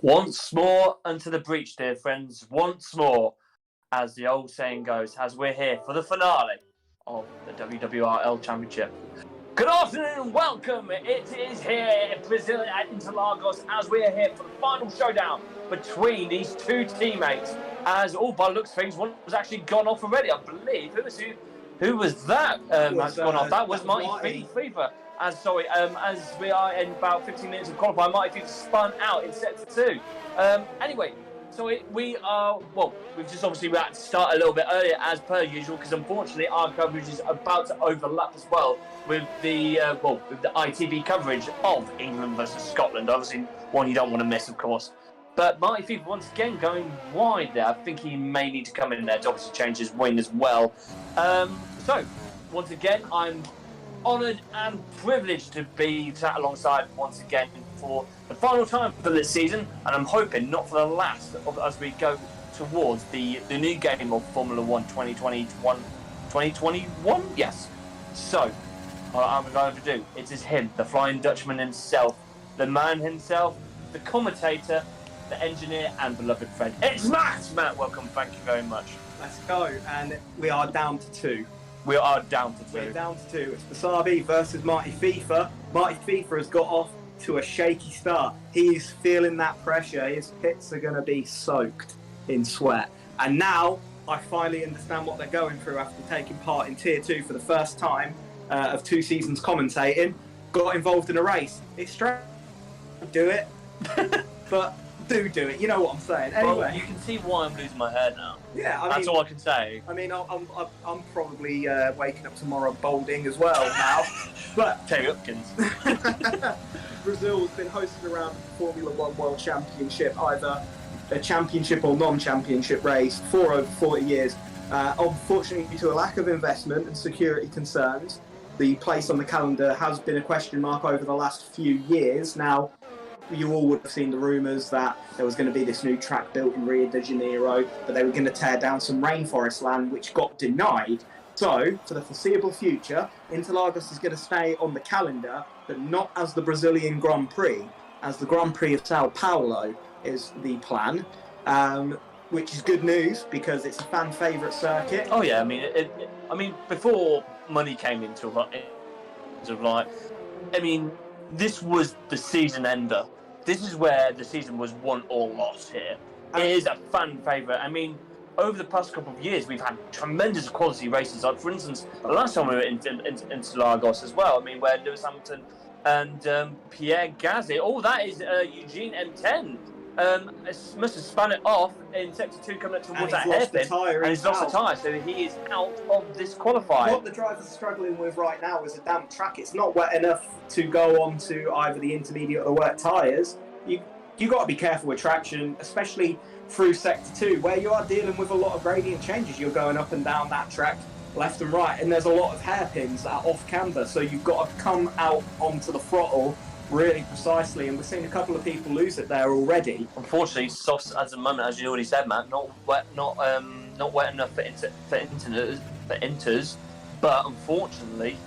Once more unto the breach, dear friends. Once more, as the old saying goes, as we're here for the finale of the WWRL Championship. Good afternoon and welcome. It is here in Brazil at Interlagos as we are here for the final showdown between these two teammates. As all by the looks of things, one was actually gone off already, I believe. Who was that? That's gone off. That was Mighty FIFA. As we are in about 15 minutes of qualifying, Mighty FIFA spun out in sector 2. Anyway, so we've just obviously we had to start a little bit earlier as per usual because unfortunately our coverage is about to overlap as well with the ITV coverage of England versus Scotland. Obviously, one you don't want to miss, of course. But Mighty FIFA once again going wide there. I think he may need to come in there to obviously change his wing as well. So once again, I'm honoured and privileged to be sat alongside once again for the final time for this season, and I'm hoping not for the last as we go towards the new game of Formula 1 2021. Yes. So, what I'm going to do, it is him, the Flying Dutchman himself, the man himself, the commentator, the engineer, and beloved friend. It's Matt! Matt, welcome, thank you very much. Let's go, and we are down to 2. We are down to 2. We're down to 2. It's Wasabi versus Mighty FIFA. Mighty FIFA has got off to a shaky start. He's feeling that pressure. His pits are going to be soaked in sweat. And now I finally understand what they're going through after taking part in Tier 2 for the first time of 2 seasons commentating. Got involved in a race. It's strange. Do it. But do it. You know what I'm saying. Anyway, well, you can see why I'm losing my hair now. Yeah, that's all I can say. I mean, I'm probably waking up tomorrow balding as well now. But Terry Hopkins. Brazil's been hosted around the Formula 1 World Championship, either a championship or non-championship race for over 40 years. Unfortunately, due to a lack of investment and security concerns, the place on the calendar has been a question mark over the last few years. Now, you all would have seen the rumours that there was going to be this new track built in Rio de Janeiro, but they were going to tear down some rainforest land, which got denied. So, for the foreseeable future, Interlagos is going to stay on the calendar, but not as the Brazilian Grand Prix, as the Grand Prix of Sao Paulo is the plan, which is good news because it's a fan favourite circuit. Oh yeah, I mean, before money came into this was the season ender. This is where the season was won or lost here. It is a fan favourite. I mean, over the past couple of years, we've had tremendous quality races. Like, for instance, the last time we were in Lagos as well, I mean, where Lewis Hamilton and Pierre Gasly, that is Eugene M10. Must have spun it off in Sector 2 coming up towards that hairpin, and he's lost the tyre, so he is out of this qualifying. What the drivers are struggling with right now is a damp track. It's not wet enough to go on to either the intermediate or the wet tyres. You got to be careful with traction, especially through Sector 2, where you are dealing with a lot of gradient changes. You're going up and down that track, left and right, and there's a lot of hairpins that are off camber, so you've got to come out onto the throttle really precisely, and we're seeing a couple of people lose it there already. Unfortunately, softs at the moment, as you already said, Matt, not wet enough for inters, but unfortunately,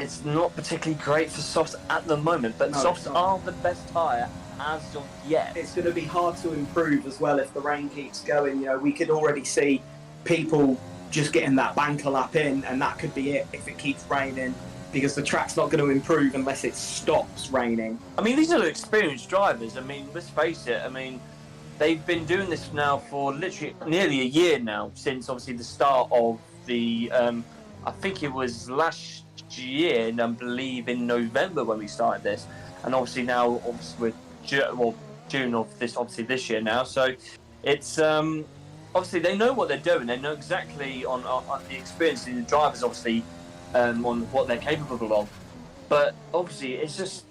it's not particularly great for softs at the moment. But no, softs are the best tyre as of yet. It's going to be hard to improve as well if the rain keeps going. You know, we could already see people just getting that banker lap in, and that could be it if it keeps raining, because the track's not going to improve unless it stops raining. I mean, these are experienced drivers. I mean, let's face it. I mean, they've been doing this now for literally nearly a year now, since obviously the start of the, I think it was last year, and I believe in November when we started this. And obviously now, obviously we're June of this year now. So it's, obviously they know what they're doing. They know exactly on the experience of the drivers, obviously, on what they're capable of. But obviously it's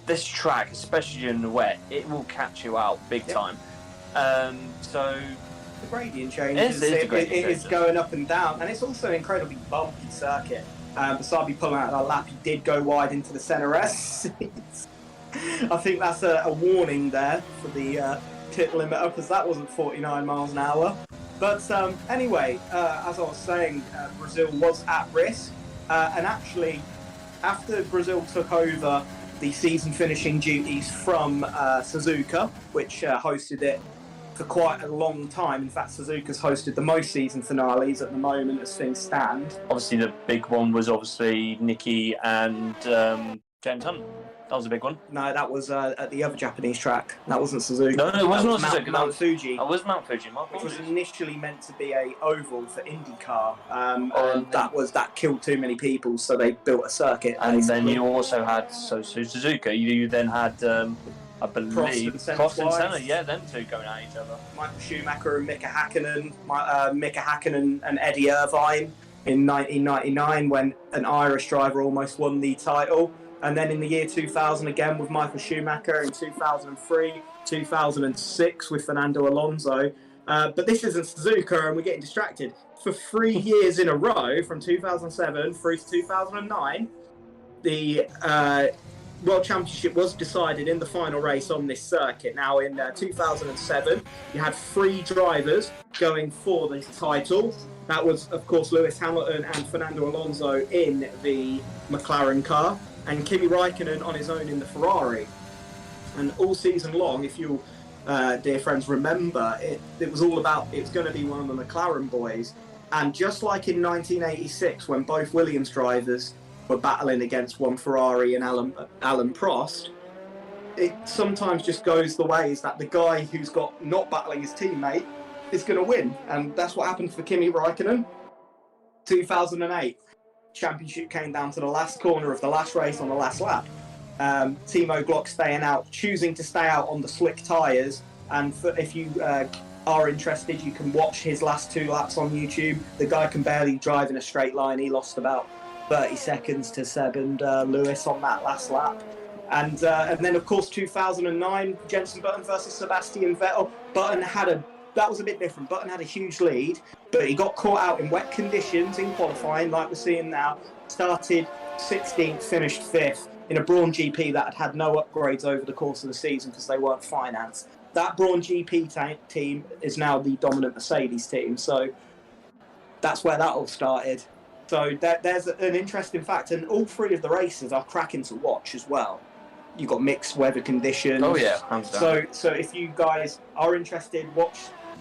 this track, especially in the wet, it will catch you out big time. So the gradient changes, it is going up and down, and it's also an incredibly bumpy circuit. Wasabi pulling out that lap, he did go wide into the centre S. I think that's a warning there for the pit limiter, because that wasn't 49 miles an hour. But anyway, as I was saying, Brazil was at risk. And actually, after Brazil took over the season finishing duties from Suzuka, which hosted it for quite a long time. In fact, Suzuka's hosted the most season finales at the moment as things stand. Obviously, the big one was obviously Nikki and James Hunt. That was a big one. No, that was at the other Japanese track. That wasn't Suzuka. No, it wasn't Suzuka. Mount Fuji. That was Mount Fuji. Which was initially meant to be a oval for IndyCar, and that killed too many people, so they built a circuit. And basically. then you also had Suzuka. You then had, I believe, Prost and Senna. Yeah, them two going at each other. Michael Schumacher and Mika Hakkinen and Eddie Irvine in 1999 when an Irish driver almost won the title. And then in the year 2000 again with Michael Schumacher, in 2003, 2006 with Fernando Alonso. But this isn't Suzuka and we're getting distracted. For 3 years in a row, from 2007 through to 2009, the World Championship was decided in the final race on this circuit. Now in 2007, you had 3 drivers going for the title. That was, of course, Lewis Hamilton and Fernando Alonso in the McLaren car, and Kimi Raikkonen on his own in the Ferrari. And all season long, if you, dear friends, remember, it was all about it's going to be one of the McLaren boys. And just like in 1986, when both Williams drivers were battling against one Ferrari and Alan Prost, it sometimes just goes the ways that the guy who's got not battling his teammate is going to win. And that's what happened for Kimi Raikkonen. 2008. Championship came down to the last corner of the last race on the last lap. Timo Glock choosing to stay out on the slick tyres. And if you are interested, you can watch his last 2 laps on YouTube. The guy can barely drive in a straight line. He lost about 30 seconds to Seb and Lewis on that last lap. And then, of course, 2009, Jenson Button versus Sebastian Vettel. That was a bit different. Button had a huge lead, but he got caught out in wet conditions in qualifying, like we're seeing now. Started 16th, finished 5th in a Brawn GP that had no upgrades over the course of the season because they weren't financed. That Brawn GP team is now the dominant Mercedes team, so that's where that all started. So there's an interesting fact, and all 3 of the races are cracking to watch as well. You've got mixed weather conditions. Oh yeah, hands down. So if you guys are interested, watch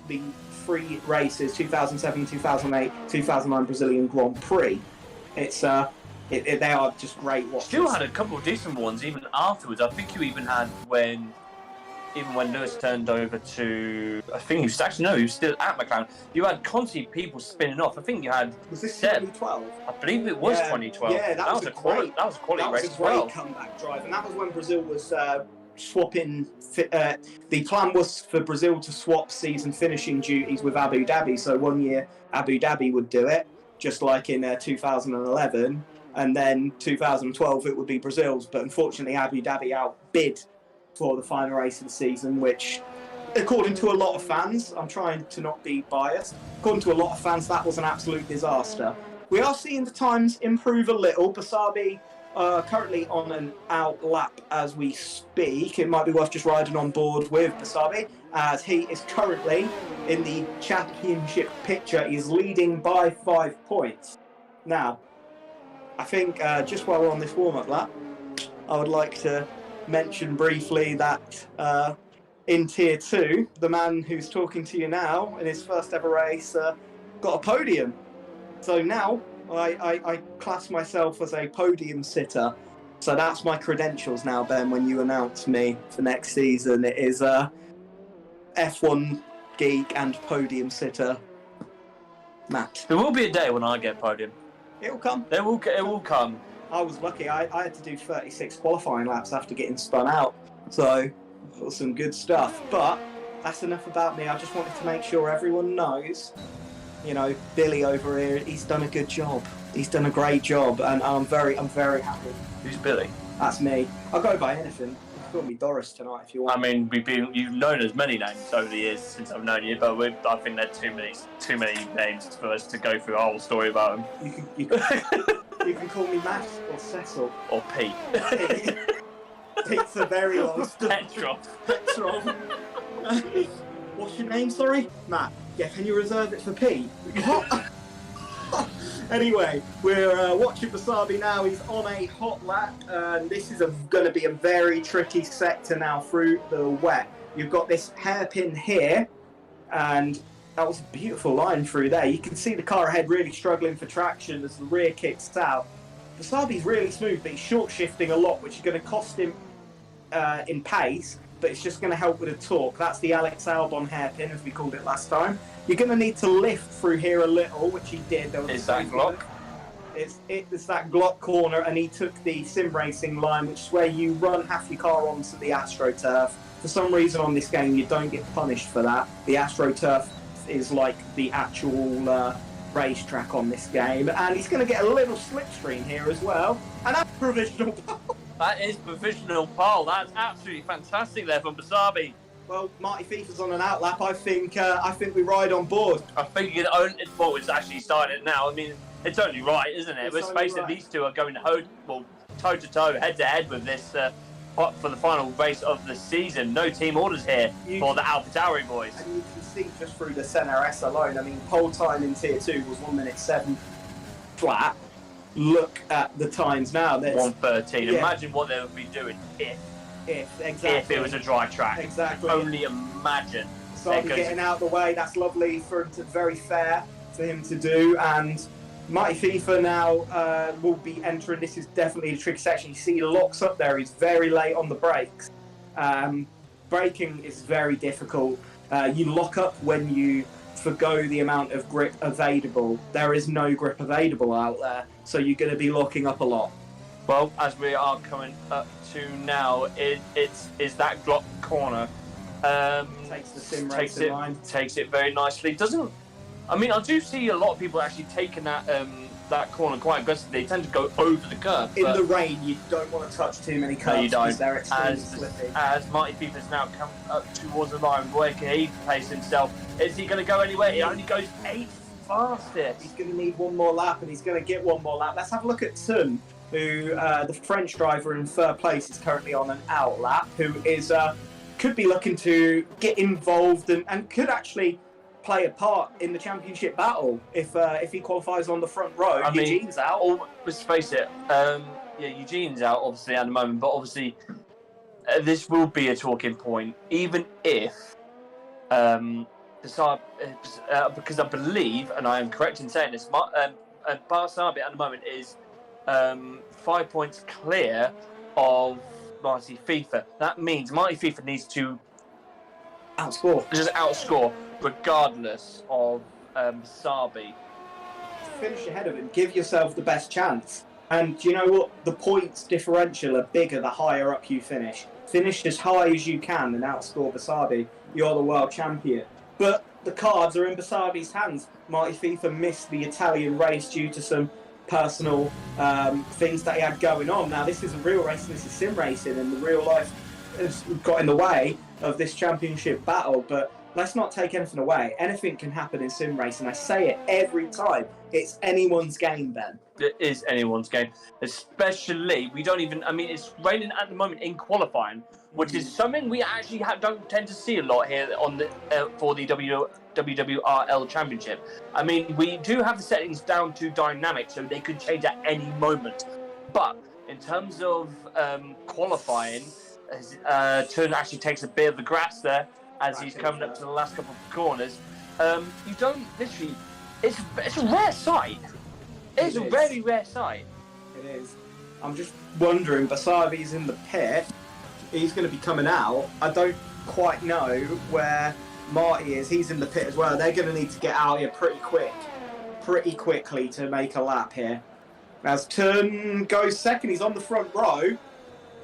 the 3 races: 2007, 2008, 2009 Brazilian Grand Prix. They are just great watches. Still had a couple of decent ones even afterwards. I think you even had when Lewis turned over to, I think he was still at McLaren. You had constantly people spinning off. I think you had. Was this 2012? I believe it was 2012. Yeah, that was a quality race as well. Comeback drive, and that was when Brazil was swapping. The plan was for Brazil to swap season finishing duties with Abu Dhabi. So 1 year Abu Dhabi would do it, just like in 2011, and then 2012 it would be Brazil's. But unfortunately, Abu Dhabi outbid for the final race of the season, which, according to a lot of fans, I'm trying to not be biased, according to a lot of fans, that was an absolute disaster. We are seeing the times improve a little. Basabi currently on an out lap as we speak. It might be worth just riding on board with Basabi, as he is currently in the championship picture. He is leading by 5 points. Now, I think just while we're on this warm-up lap, I would like to mention briefly that in Tier 2, the man who's talking to you now in his first ever race got a podium. So now I class myself as a podium sitter. So that's my credentials now, Ben, when you announce me for next season. It is F1 geek and podium sitter, Matt. There will be a day when I get podium. It will come. It will come. I was lucky. I had to do 36 qualifying laps after getting spun out. So, some good stuff. But that's enough about me. I just wanted to make sure everyone knows, Billy over here, he's done a good job. He's done a great job, and I'm very happy. Who's Billy? That's me. I'll go by anything. You can call me Doris tonight if you want. I mean, you've known as many names over the years since I've known you, but I think there's too many names for us to go through a whole story about him. You can call me Matt or Cecil. Or Pete. Pete's a very long Petrov. What's your name, sorry? Matt. Yeah, can you reserve it for Pete? What? Anyway, we're watching Wasabi now. He's on a hot lap, and this is going to be a very tricky sector now through the wet. You've got this hairpin here, and that was a beautiful line through there. You can see the car ahead really struggling for traction as the rear kicks out. Wasabi's really smooth, but he's short shifting a lot, which is going to cost him in pace, but it's just going to help with the torque. That's the Alex Albon hairpin, as we called it last time. You're going to need to lift through here a little, which he did. Is that Glock? It's that Glock corner, and he took the sim racing line, which is where you run half your car onto the AstroTurf. For some reason on this game, you don't get punished for that. The AstroTurf is like the actual racetrack on this game, and he's going to get a little slipstream here as well, and that's provisional pole. That is provisional pole. That's absolutely fantastic there from Wasabi. Well, Marty FIFA's on an outlap. I think we ride on board. I think it's actually started now. I mean, it's only right, isn't it? Let's face it, these two are going toe to toe, head to head with this for the final race of the season. No team orders here for the AlphaTauri boys. And you can see just through the CNRS alone, I mean, pole time in Tier 2 was 1 minute 7 flat. Look at the times now. 1:13. Yeah. Imagine what they would be doing if it was a dry track. Exactly. Only imagine. So getting out of the way, that's lovely for him to, very fair for him to do. And Mighty FIFA now will be entering. This is definitely a tricky section. You see he locks up there. He's very late on the brakes. Braking is very difficult. You lock up when you forgo the amount of grip available. There is no grip available out there, so you're going to be locking up a lot. Well, as we are coming up to now, it's that Glock corner. Takes the sim racing line. Takes it very nicely. I do see a lot of people actually taking that corner quite aggressively. They tend to go over the curve. In the rain, you don't want to touch too many curves. No, you don't. They're extremely slippy. As Mighty FIFA's now come up towards the line, where can he place himself? Is he going to go anywhere? He only goes 8th fastest. He's going to need one more lap, and he's going to get one more lap. Let's have a look at Sun, who the French driver in third place is currently on an out lap, who is could be looking to get involved and could actually play a part in the championship battle if he qualifies on the front row. Eugene's out. Let's face it, Eugene's out obviously at the moment, but obviously this will be a talking point, even if because I believe, and I am correct in saying this, Barsabi at the moment is 5 points clear of Mighty FIFA. That means Mighty FIFA needs to outscore regardless of Sabi. Finish ahead of him, give yourself the best chance. And you know what? The points differential are bigger the higher up you finish. Finish as high as you can and outscore Wasabi. You're the world champion. But the cards are in Wasabi's hands. Mighty FIFA missed the Italian race due to some personal things that he had going on. Now, this isn't real racing, this is sim racing, and the real life has got in the way of this championship battle. But let's not take anything away. Anything can happen in sim racing. I say it every time. It's anyone's game, Ben. It is anyone's game. Especially, it's raining at the moment in qualifying, which is something we actually don't tend to see a lot here on the for the WWRL Championship. I mean, we do have the settings down to dynamic, so they could change at any moment. But in terms of qualifying, Turn actually takes a bit of the grass there as he's coming up to the last couple of corners. You don't literally. It's a rare sight. It's a very rare sight. It is. I'm just wondering, Wasabi's in the pit. He's going to be coming out. I don't quite know where Marty is. He's in the pit as well. They're going to need to get out here pretty quickly to make a lap here. As Turn goes second, he's on the front row.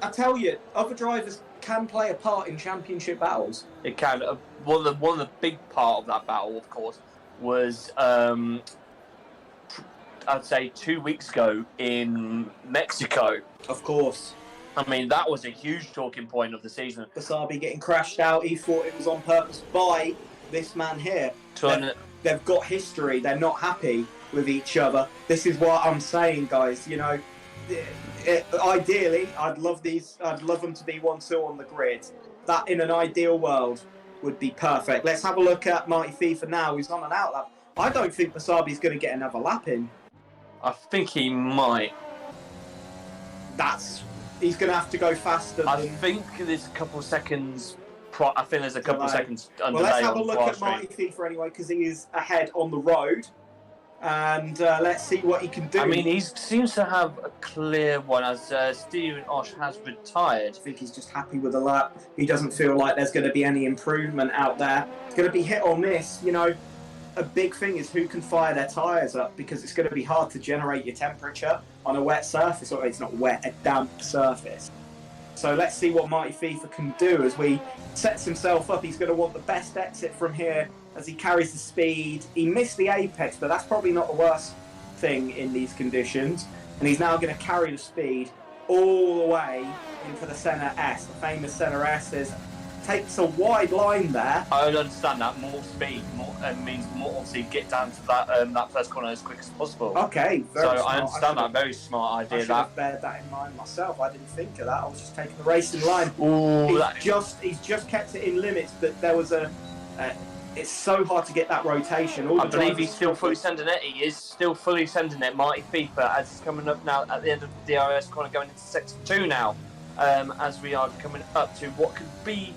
I tell you, other drivers can play a part in championship battles. It can. One of the big part of that battle, of course, was I'd say 2 weeks ago in Mexico. Of course. I mean, that was a huge talking point of the season. Wasabi getting crashed out. He thought it was on purpose by this man here. They've got history. They're not happy with each other. This is what I'm saying, guys. You know, ideally, I'd love them to be 1-2 on the grid. That, in an ideal world, would be perfect. Let's have a look at Mighty FIFA now. He's on an outlap. I don't think Wasabi's going to get another lap in. I think he might. He's going to have to go faster. I think there's a couple of seconds. I think there's a couple of seconds under. Well, let's have a look at Marty FIFA anyway, because he is ahead on the road. And let's see what he can do. I mean, he seems to have a clear one as Stephen Osh has retired. I think he's just happy with the lap. He doesn't feel like there's going to be any improvement out there. It's going to be hit or miss. You know, a big thing is who can fire their tyres up, because it's going to be hard to generate your temperature on a wet surface, or it's not wet, a damp surface. So let's see what Marty FIFA can do as he sets himself up. He's going to want the best exit from here as he carries the speed. He missed the apex, but that's probably not the worst thing in these conditions. And he's now going to carry the speed all the way into the centre S. The famous centre S takes a wide line there. I don't understand that. More speed means more, obviously, get down to that first corner as quick as possible. Okay, very smart. I understand that. Very smart idea. I should have beared that in mind myself. I didn't think of that. I was just taking the racing line. Ooh, he's just kept it in limits, but there was it's so hard to get that rotation. I believe he's still fully sending it. He is still fully sending it. Marty FIFA, as he's coming up now at the end of the DRS corner, going into Sector 2 now, as we are coming up to what could be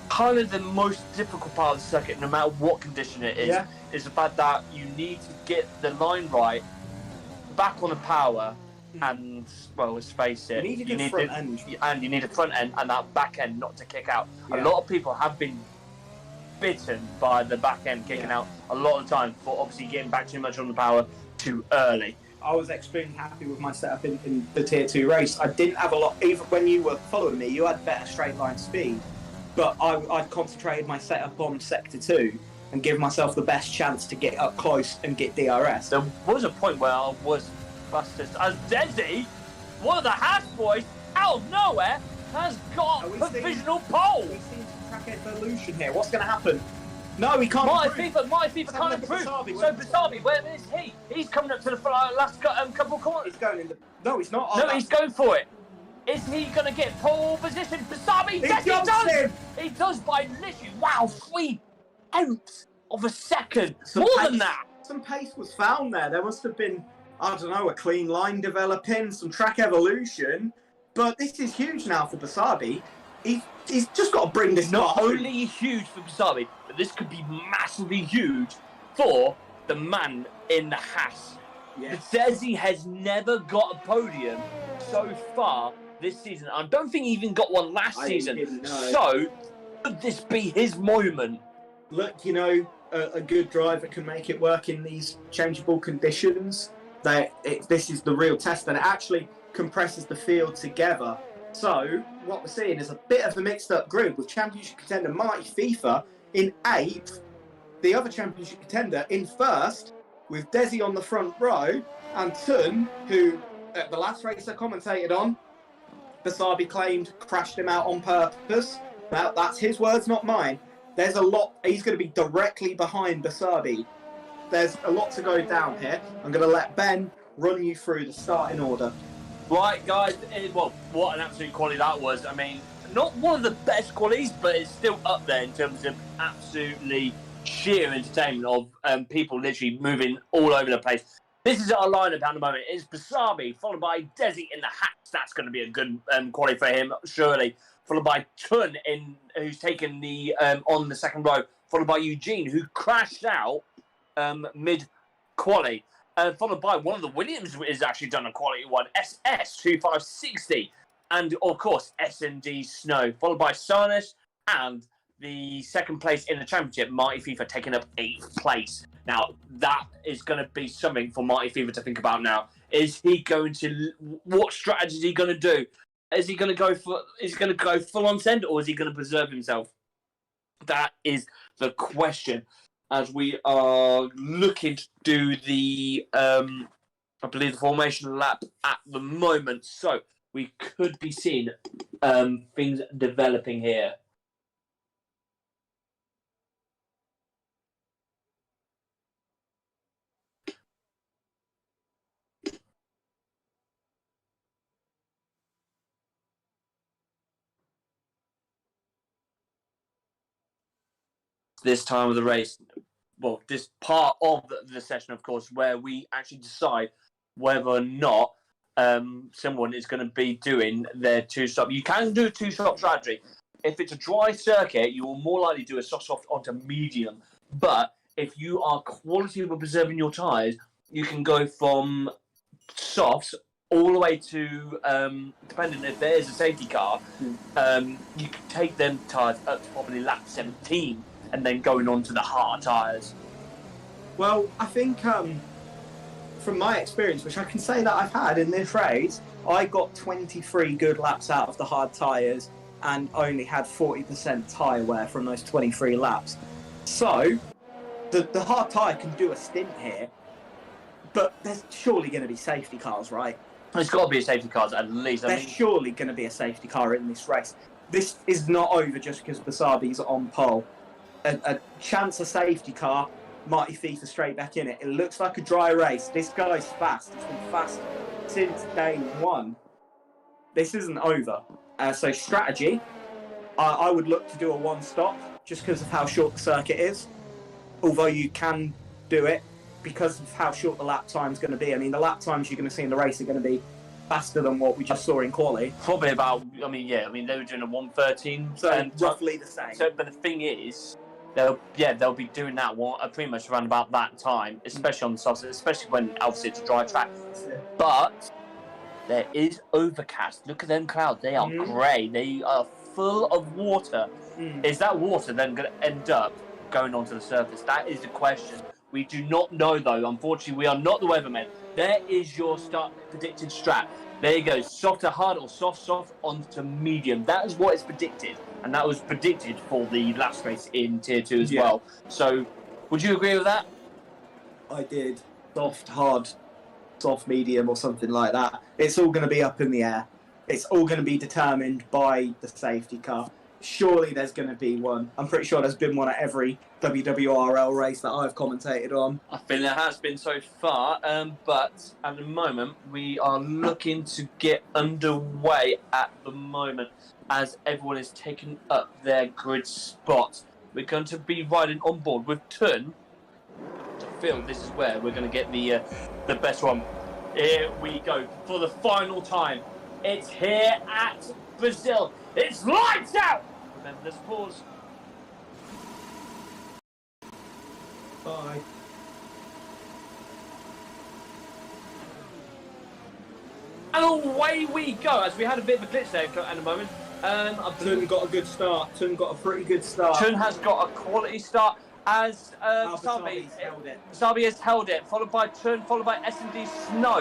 kind of the most difficult part of the circuit, no matter what condition it is, is the fact that you need to get the line right, back on the power, and, well, let's face it, you need a front end. And you need a front end and that back end not to kick out. A lot of people have been bitten by the back end kicking out a lot of the time for obviously getting back too much on the power too early. I was extremely happy with my setup in the Tier 2 race. I didn't have a lot, even when you were following me, you had better straight line speed. But I'd concentrated my setup on Sector 2 and give myself the best chance to get up close and get DRS. There was a point where I was fastest as Desi, one of the Haas boys, out of nowhere, has got a provisional pole. We've seen some track evolution here. What's going to happen? No, he can't improve. Marty FIFA can't improve. So Basabi, where is he? He's coming up to the last couple of corners. He's going in the... No, he's not. No, he's going for it. Is he going to get pole position? Basabi, yes, he does! He does by literally, wow, 3/10 of a second. More than that. Some pace was found there. There must have been, I don't know, a clean line developing, some track evolution. But this is huge now for Basabi. He's just got to bring this not only huge for Basabi, but this could be massively huge for the man in the Haas. Yes. Desi has never got a podium so far this season. I don't think he even got one last season. So, could this be his moment? Look, you know, a good driver can make it work in these changeable conditions. This is the real test, and it actually compresses the field together. So, what we're seeing is a bit of a mixed-up group with championship contender Marty FIFA in 8th, the other championship contender in 1st, with Desi on the front row, and Tun, who at the last race I commentated on, Basabi claimed crashed him out on purpose. Now, that's his words, not mine. There's a lot. He's going to be directly behind Basabi. There's a lot to go down here. I'm going to let Ben run you through the starting order. Right, guys. Well, what an absolute quality that was. I mean, not one of the best qualities, but it's still up there in terms of absolutely sheer entertainment of people literally moving all over the place. This is our lineup at the moment. It's Basabi, followed by Desi in the hats. That's going to be a good quality for him, surely. Followed by Tun, who's taken the on the second row. Followed by Eugene, who crashed out mid-quali. Followed by one of the Williams, who has actually done a quality one, SS 2560. And, of course, S&D Snow. Followed by Sarnes and the second place in the championship, Marty FIFA taking up 8th place. Now, that is going to be something for Marty FIFA to think about now. Is he going to... What strategy is he going to do? Is he going to go full on send, or is he going to preserve himself? That is the question. As we are looking to do the, I believe, the formation lap at the moment. So we could be seeing things developing here. This time of the race, this part of the session, of course, where we actually decide whether or not someone is going to be doing their two-stop. You can do a two-stop strategy. If it's a dry circuit, you will more likely do a soft onto medium. But if you are quality with preserving your tyres, you can go from softs all the way to, depending if there is a safety car, you can take them tyres up to probably lap 17 and then going on to the hard tyres. Well, I think from my experience, which I can say that I've had in this race, I got 23 good laps out of the hard tyres and only had 40% tyre wear from those 23 laps. So, the hard tyre can do a stint here, but there's surely going to be safety cars, right? There's got to be a safety car at least. There's surely going to be a safety car in this race. This is not over just because Basabi's on pole. A chance of safety car, Marty FIFA straight back in it. It looks like a dry race. This guy's fast. He's been fast since day one. This isn't over. So strategy, I would look to do a one-stop just because of how short the circuit is. Although you can do it because of how short the lap time's going to be. I mean, the lap times you're going to see in the race are going to be faster than what we just saw in quali. Probably about, they were doing a 1:13. So roughly the same. So, but the thing is, they'll be doing that pretty much around about that time, especially on the softs, especially when obviously it's a dry track. But there is overcast. Look at them clouds. They are grey. They are full of water. Is that water then going to end up going onto the surface? That is the question. We do not know, though. Unfortunately, we are not the weathermen. There is your start predicted strat. There you go. Soft to hard or soft onto medium. That is what is predicted. And that was predicted for the last race in Tier 2 as well. So, would you agree with that? I did. Soft, hard, soft, medium or something like that. It's all going to be up in the air. It's all going to be determined by the safety car. Surely there's going to be one. I'm pretty sure there's been one at every WWRL race that I've commentated on. I think there has been so far, but at the moment we are looking to get underway at the moment as everyone is taking up their grid spot. We're going to be riding on board with Tun. I feel this is where we're going to get the best one. Here we go for the final time. It's here at Brazil. It's lights out! Remember this pause. Bye. And away we go, as we had a bit of a glitch there at the moment. Tun got a good start. Tun got a pretty good start. Tun has got a quality start as Basabi held it. Basabi has held it, followed by Tun, followed by S&D Snow.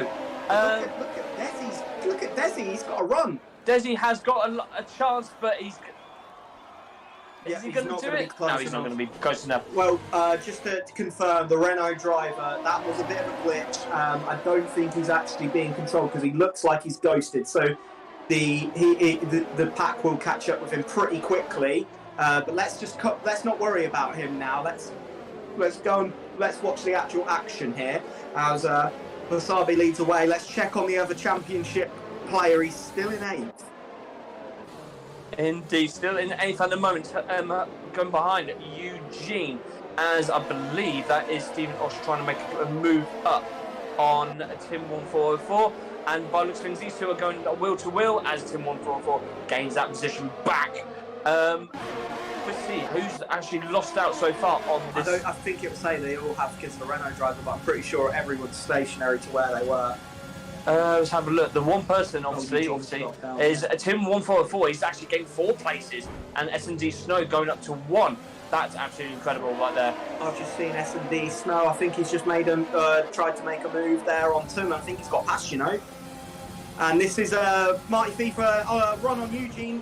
Look at Desi, he's got a run. Desi has got a chance, but is he going to do it? No, he's not going to be close enough. Well, just to confirm, the Renault driver, that was a bit of a glitch. I don't think he's actually being controlled because he looks like he's ghosted. So the pack will catch up with him pretty quickly. But let's not worry about him now. Let's go and let's watch the actual action here as Basabi leads away. Let's check on the other championship player. He's still in 8th. Indeed, still in 8th at the moment, going behind Eugene, as I believe that is Stephen Osh trying to make a move up on Tim 1404. And by looks of things, these two are going wheel to wheel as Tim 1404 gains that position back. Let's see who's actually lost out so far on this. I think it will say they all have because of the Renault driver, but I'm pretty sure everyone's stationary to where they were. Let's have a look. The one person, obviously, is Tim 1404. He's actually gained 4 places, and S&D Snow going up to 1. That's absolutely incredible right there. I've just seen S&D Snow. I think he's just tried to make a move there on Tim. I think he's got past, And this is Marty FIFA run on Eugene.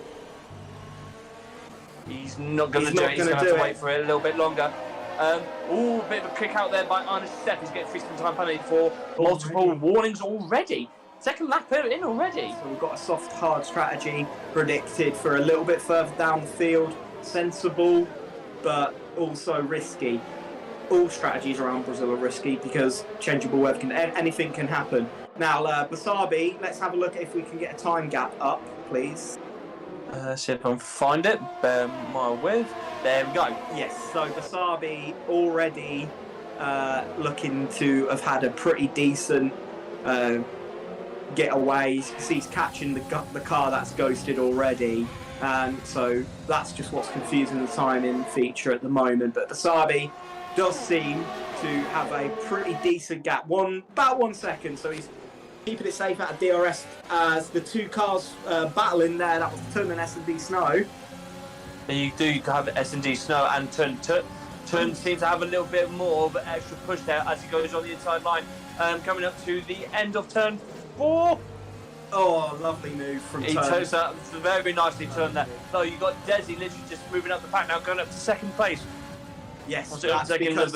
He's not going to do it. He's going to have to wait for it a little bit longer. A bit of a kick out there by Arne Steff. He's getting 3 time penalty for multiple warnings already. Second lap in already. So we've got a soft, hard strategy predicted for a little bit further down the field. Sensible, but also risky. All strategies around Brazil are risky because changeable weather anything can happen. Now, Basabi, let's have a look if we can get a time gap up, please. See if I can find it. Bear my with. There we go. Yes, so Wasabi already looking to have had a pretty decent getaway. He's catching the car that's ghosted already. So that's just what's confusing the timing feature at the moment. But Wasabi does seem to have a pretty decent gap, about 1 second. So he's keeping it safe out of DRS as the two cars battling there. That was Tun and S&D Snow. You have S&D Snow and Tun. Tun seems to have a little bit more of an extra push there as he goes on the inside line. Coming up to the end of turn 4. Oh, lovely move from Tun. He toes up very nicely turned there. So you got Desi literally just moving up the pack now, going up to second place. Yes, that's because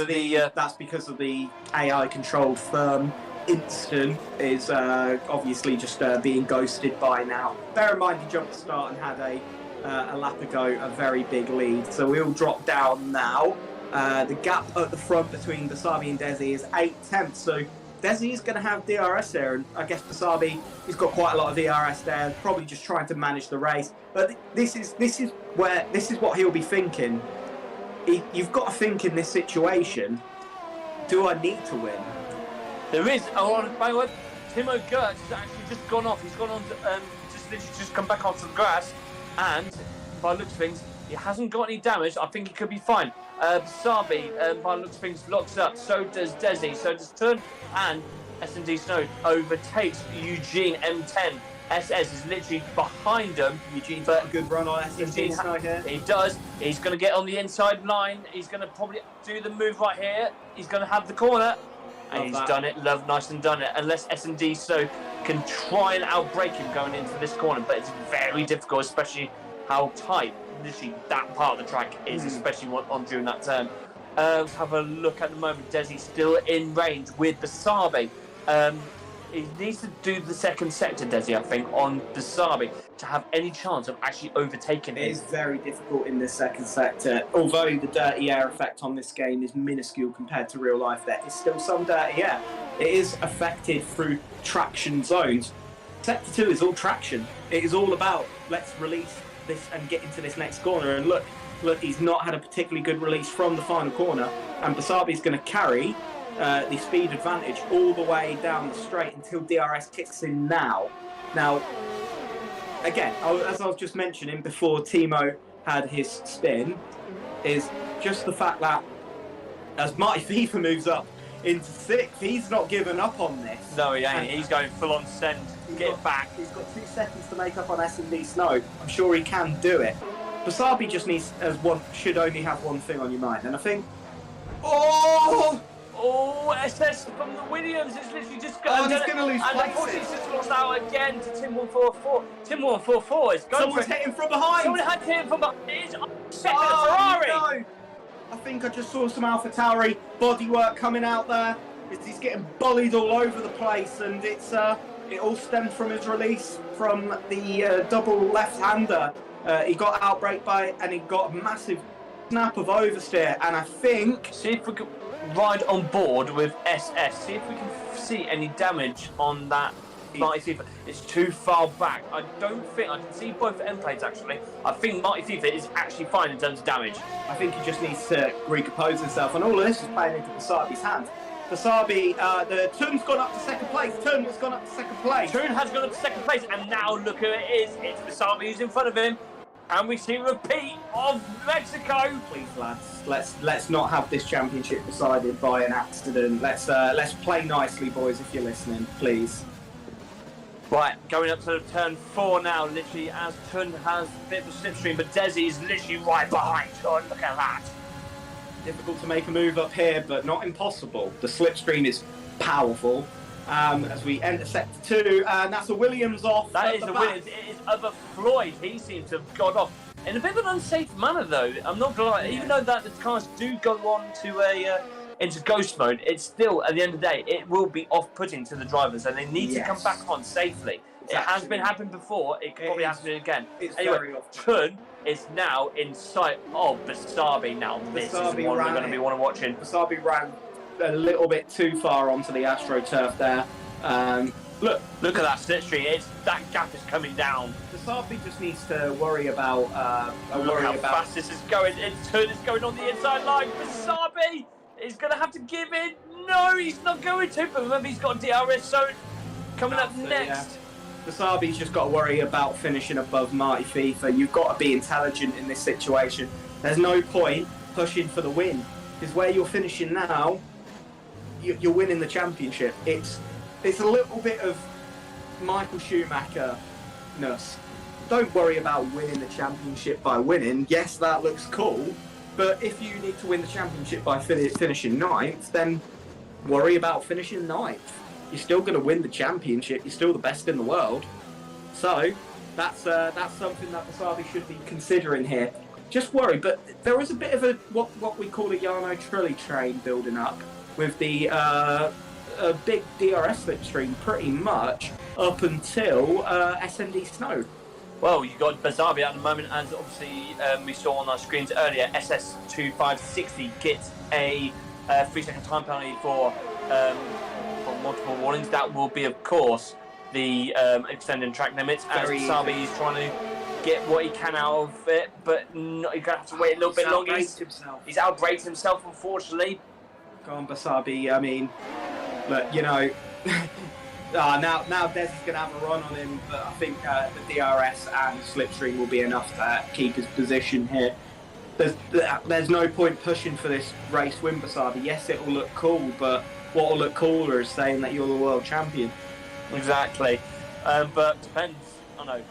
of the AI-controlled firm. Instant is obviously just being ghosted by now. Bear in mind he jumped the start and had a lap ago a very big lead. So we'll drop down now. The gap at the front between Wasabi and Desi is 8/10. So Desi is going to have DRS there, and I guess Wasabi, he's got quite a lot of DRS there, probably just trying to manage the race. But this is what he'll be thinking. You've got to think in this situation, do I need to win? There is, by the way, Timo Gertz has actually just gone off. He's gone on to, just come back onto the grass, and by looks of things, he hasn't got any damage. I think he could be fine. Wasabi, by looks of things, locks up. So does Desi. So does Tun, and S&D Snow overtakes Eugene M10. SS is literally behind him. Eugene's got a good run on S&D Snow here. He does. He's going to get on the inside line. He's going to probably do the move right here. He's going to have the corner. And he's done it. Nice and done it. Unless S&D Snow can try and outbrake him going into this corner. But it's very difficult, especially how tight literally that part of the track is, especially on during that turn. Let's have a look at the moment. Desi's still in range with Wasabi. He needs to do the second sector, Desi, I think, on Wasabi to have any chance of actually overtaking him. It is very difficult in this second sector. Although the dirty air effect on this game is minuscule compared to real life, there is still some dirty air. It is affected through traction zones. Sector 2 is all traction. It is all about, let's release this and get into this next corner. And look, he's not had a particularly good release from the final corner. And Wasabi's going to carry the speed advantage all the way down the straight until DRS kicks in now. Now, again, as I was just mentioning before Timo had his spin, is just the fact that as Marty FIFA moves up into 6th, he's not giving up on this. No, he ain't. He's going full on send. Get back. He's got 2 seconds to make up on S&D Snow. I'm sure he can do it. Wasabi just should only have one thing on your mind, and I think, SS from the Williams. It's literally just going. He's going to lose places. And unfortunately, he's just lost out again to Tim 144. Tim 144 is going. Someone's hitting from behind. Someone had to hit him from behind. It's second Ferrari. No. I think I just saw some AlphaTauri bodywork coming out there. He's getting bullied all over the place, and it all stemmed from his release from the double left-hander. He got outbraked and he got a massive snap of oversteer, and I think... See if we can ride on board with SS, see if we can see any damage on that Marty FIFA. It's too far back. I don't think, I can see both end plates actually. I think Marty FIFA is actually fine in terms of damage. I think he just needs to recompose himself, and all of this is playing into Wasabi's hands. Wasabi, the Tun's gone up to second place. Tun has gone up to second place. Tun has gone up to second place, and now look who it is. It's Wasabi who's in front of him. And we see a repeat of Mexico. Please, lads, let's not have this championship decided by an accident. Let's play nicely, boys, if you're listening, please. Right, going up to turn 4 now, literally, as Tun has a bit of a slipstream, but Desi is literally right behind Tun. Look at that. Difficult to make a move up here, but not impossible. The slipstream is powerful. As we enter sector 2, and that's a Williams off. That is a Williams. It is other Floyd. He seems to have got off in a bit of an unsafe manner, though. I'm not gonna lie. Even though that the cars do go on to into ghost mode, it's still at the end of the day it will be off-putting to the drivers, and they need to come back on safely. It has been happened before. It could probably happen again. Anyway, Tun is now in sight of Wasabi. Now this is one we're going to be watching. Wasabi ran a little bit too far onto the AstroTurf there. Look, Look at that slipstream. That gap is coming down. Basabe just needs to worry about. Look how fast this is going. Turner's going on the inside line. Basabe is going to have to give in. No, he's not going to. But remember, he's got DRS. So coming up next. Yeah. Basabe's just got to worry about finishing above Marty FIFA. You've got to be intelligent in this situation. There's no point pushing for the win, because where you're finishing now, you're winning the championship. It's a little bit of Michael Schumacher-ness. Don't worry about winning the championship by winning. Yes, that looks cool, but if you need to win the championship by finishing ninth, then worry about finishing ninth. You're still going to win the championship. You're still the best in the world. So that's something that Basabe should be considering here. Just worry, but there was a bit of a what we call a Jarno Trulli train building up with the a big DRS slipstream pretty much up until SND Snow. Well, you got Basabe at the moment, and obviously we saw on our screens earlier, SS2560 gets a 3-second time penalty for multiple warnings. That will be, of course, the extending track limits, as Basabe is trying to get what he can out of it, but he's going to have to wait a little bit longer. He's outbraked himself, unfortunately. Go on, Basabe. I mean, look, you know, now Des is going to have a run on him, but I think the DRS and slipstream will be enough to keep his position here. There's no point pushing for this race win, Basabe. Yes, it will look cool, but what will look cooler is saying that you're the world champion. Exactly. But depends, I know.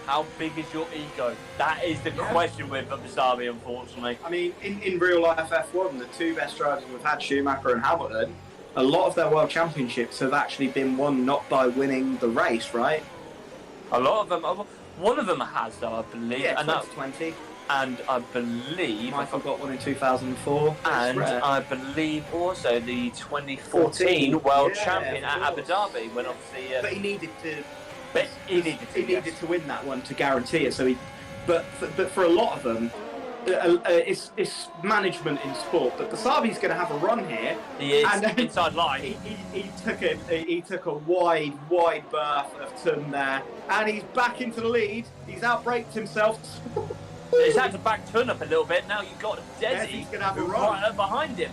How big is your ego? That is the question with Basabe, unfortunately. I mean, in real life F1, the two best drivers we've had, Schumacher and Hamilton, a lot of their world championships have actually been won not by winning the race, right? A lot of them. One of them has, though, I believe. Yeah, and 2020. And I believe... Michael got one in 2004. And I believe also the 2014 world champion at Abu Dhabi, when obviously... but he needed to... He needed to win that one to guarantee it. So but for a lot of them, it's management in sport. But Basabe's going to have a run here. He is, and inside line. He took a wide berth of turn there, and he's back into the lead. He's outbraked himself. He's had to back turn up a little bit. Now you've got Desi right up behind him.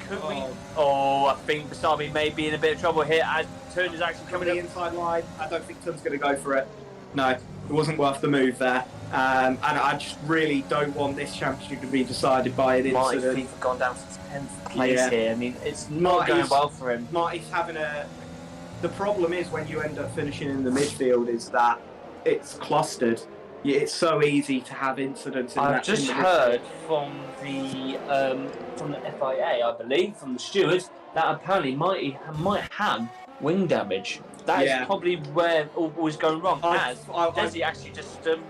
Could we? Oh, I think Basabe may be in a bit of trouble here as Turn is actually coming the inside line. I don't think Tun's going to go for it. No, it wasn't worth the move there. And I just really don't want this championship to be decided by an incident. Marty's gone down to 10th place here. I mean, it's not going well for him. Marty's having a... The problem is when you end up finishing in the midfield is that it's clustered. It's so easy to have incidents in I've just heard from the FIA, I believe, from the stewards, that apparently might have wing damage. That is probably where all was going wrong. Desi actually just kind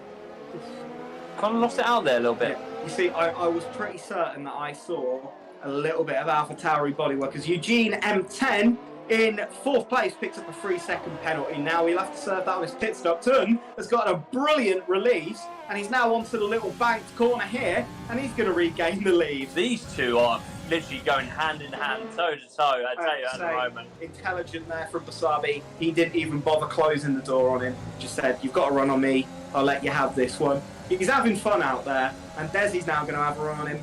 of lost it out there a little bit. Yeah. You see, I was pretty certain that I saw a little bit of AlphaTauri bodywork as Eugene M10 in 4th place picks up a 3-second penalty. Now he'll have to serve that on his pit stop. Turn has got a brilliant release, and he's now onto the little banked corner here, and he's going to regain the lead. These two are literally going hand in hand, toe to toe, I tell you, at the moment. Intelligent there from Basabe. He didn't even bother closing the door on him. Just said, you've got to run on me. I'll let you have this one. He's having fun out there, and Desi's now going to have a run on him.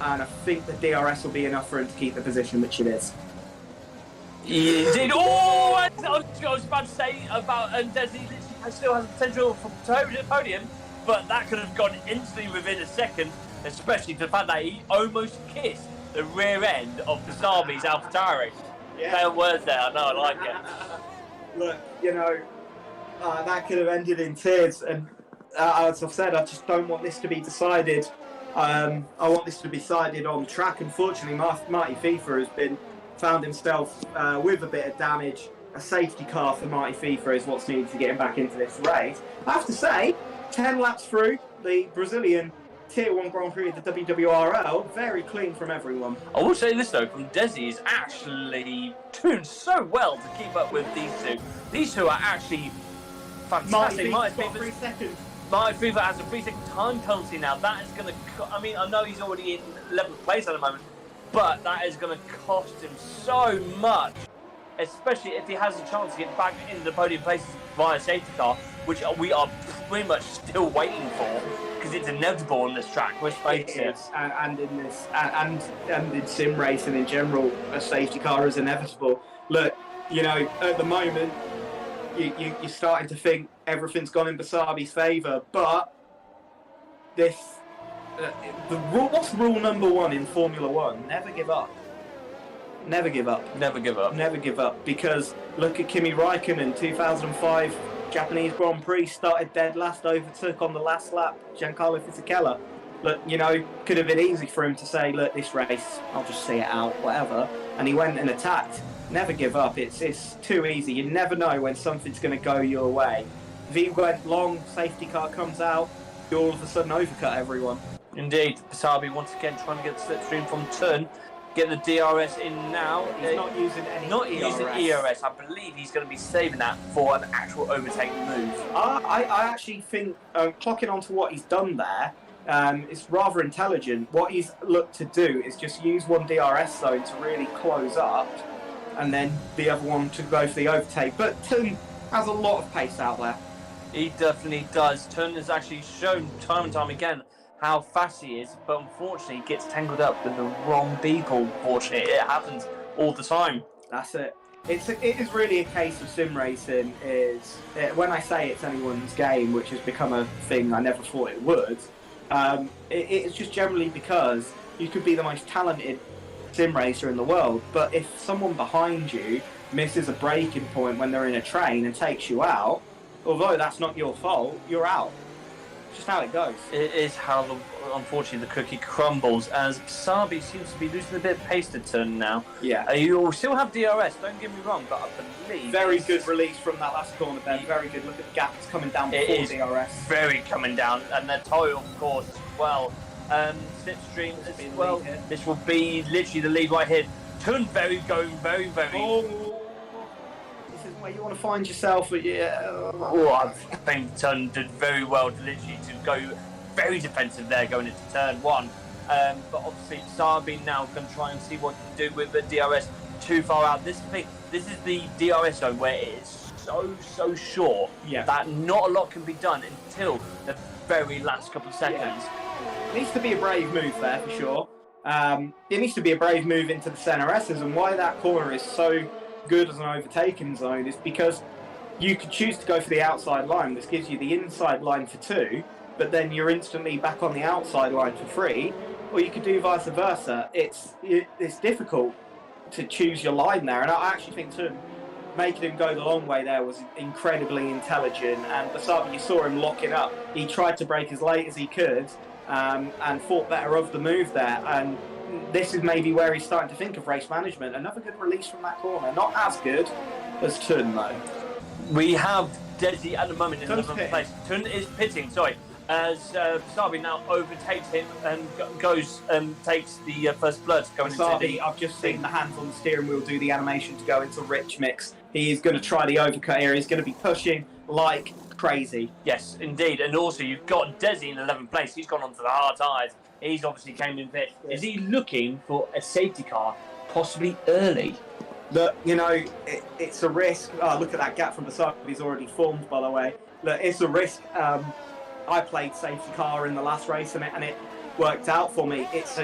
And I think the DRS will be enough for him to keep the position, which it is. He did. Oh, I was about to say about Desi literally still has potential for podium, but that could have gone instantly within a second, especially the fact that he almost kissed the rear end of Basabe's AlphaTauri. Fair words there, I know, I like it. Look, you know, that could have ended in tears, and as I've said, I just don't want this to be decided. I want this to be decided on track. Unfortunately, Marty FIFA has found himself with a bit of damage. A safety car for Marty FIFA is what's needed to get him back into this race. I have to say, 10 laps through the Brazilian Tier 1 Grand Prix of the WWRL, very clean from everyone. I will say this though, from Desi is actually tuned so well to keep up with these two. These two are actually fantastic. Marty FIFA 3 seconds. Marty FIFA has a 3-second time penalty now. That is going to... I mean, I know he's already in 11th place at the moment, but that is going to cost him so much. especially if he has a chance to get back into the podium places via safety car, which we are pretty much still waiting for because it's inevitable on this track. Let's face it. And in this, and in sim racing in general, a safety car is inevitable. Look, at the moment, you're starting to think everything's gone in Basabi's favour, but this, what's rule number 1 in Formula 1? Never give up. Never give up. Never give up. Never give up. Because look at Kimi Raikkonen, 2005 Japanese Grand Prix, started dead last, overtook on the last lap Giancarlo Fisichella. Look, could have been easy for him to say, look, this race, I'll just see it out, whatever. And he went and attacked. Never give up. It's too easy. You never know when something's going to go your way. If he went long, safety car comes out, you all of a sudden overcut everyone. Indeed. Basabi once again trying to get the slipstream from turn. Get the DRS in now. He's not using any using ERS. I believe he's going to be saving that for an actual overtaking move. I actually think, clocking onto what he's done there, it's rather intelligent. What he's looked to do is just use one DRS zone to really close up, and then the other one to go for the overtake. But Tun has a lot of pace out there. He definitely does. Tun has actually shown time and time again how fast he is, but unfortunately he gets tangled up with the wrong people. Unfortunately, it happens all the time. That's it. It is really a case of sim racing. When I say it's anyone's game, which has become a thing I never thought it would, it's just generally because you could be the most talented sim racer in the world, but if someone behind you misses a braking point when they're in a train and takes you out, although that's not your fault, you're out. It's just how it goes. It is how, unfortunately, the cookie crumbles, as Basabi seems to be losing a bit of pace to turn now. Yeah. You still have DRS, don't get me wrong, but I believe... Very good release from that last corner there. Very good. Look at the gap. It's coming down before DRS. Very coming down, and the tow, of course, as well. Slipstream as well. This will be literally the lead right here. Tun going very. Oh, this is where you want to find yourself. Yeah. Oh, I think Tun did very well to literally to go very defensive there going into turn 1. But obviously Basabi now going to try and see what he can do with the DRS too far out. This is the DRS zone where it is so short that not a lot can be done until the very last couple of seconds. Yeah. It needs to be a brave move there for sure. It needs to be a brave move into the center S's, and why that corner is so good as an overtaking zone is because you could choose to go for the outside line. This gives you the inside line for 2, but then you're instantly back on the outside line for 3, or you could do vice versa. It's difficult to choose your line there, and I actually think too, making him go the long way there was incredibly intelligent. And Basabi, you saw him locking up. He tried to brake as late as he could, and thought better of the move there. And this is maybe where he's starting to think of race management. Another good release from that corner. Not as good as Tun, though. We have Desi at the moment in the place. Tun is pitting, as Basabi now overtakes him and goes and takes the first blood. Basabi, I've just seen the hands on the steering wheel do the animation to go into rich mix. He is going to try the overcut here. He's going to be pushing like crazy. Yes, indeed. And also, you've got Desi in 11th place. He's gone on to the hard tyres. He's obviously came in fit. Is he looking for a safety car, possibly early? Look, it's a risk. Oh, look at that gap from Basabi. He's already formed, by the way. Look, it's a risk. I played safety car in the last race, and it worked out for me. It's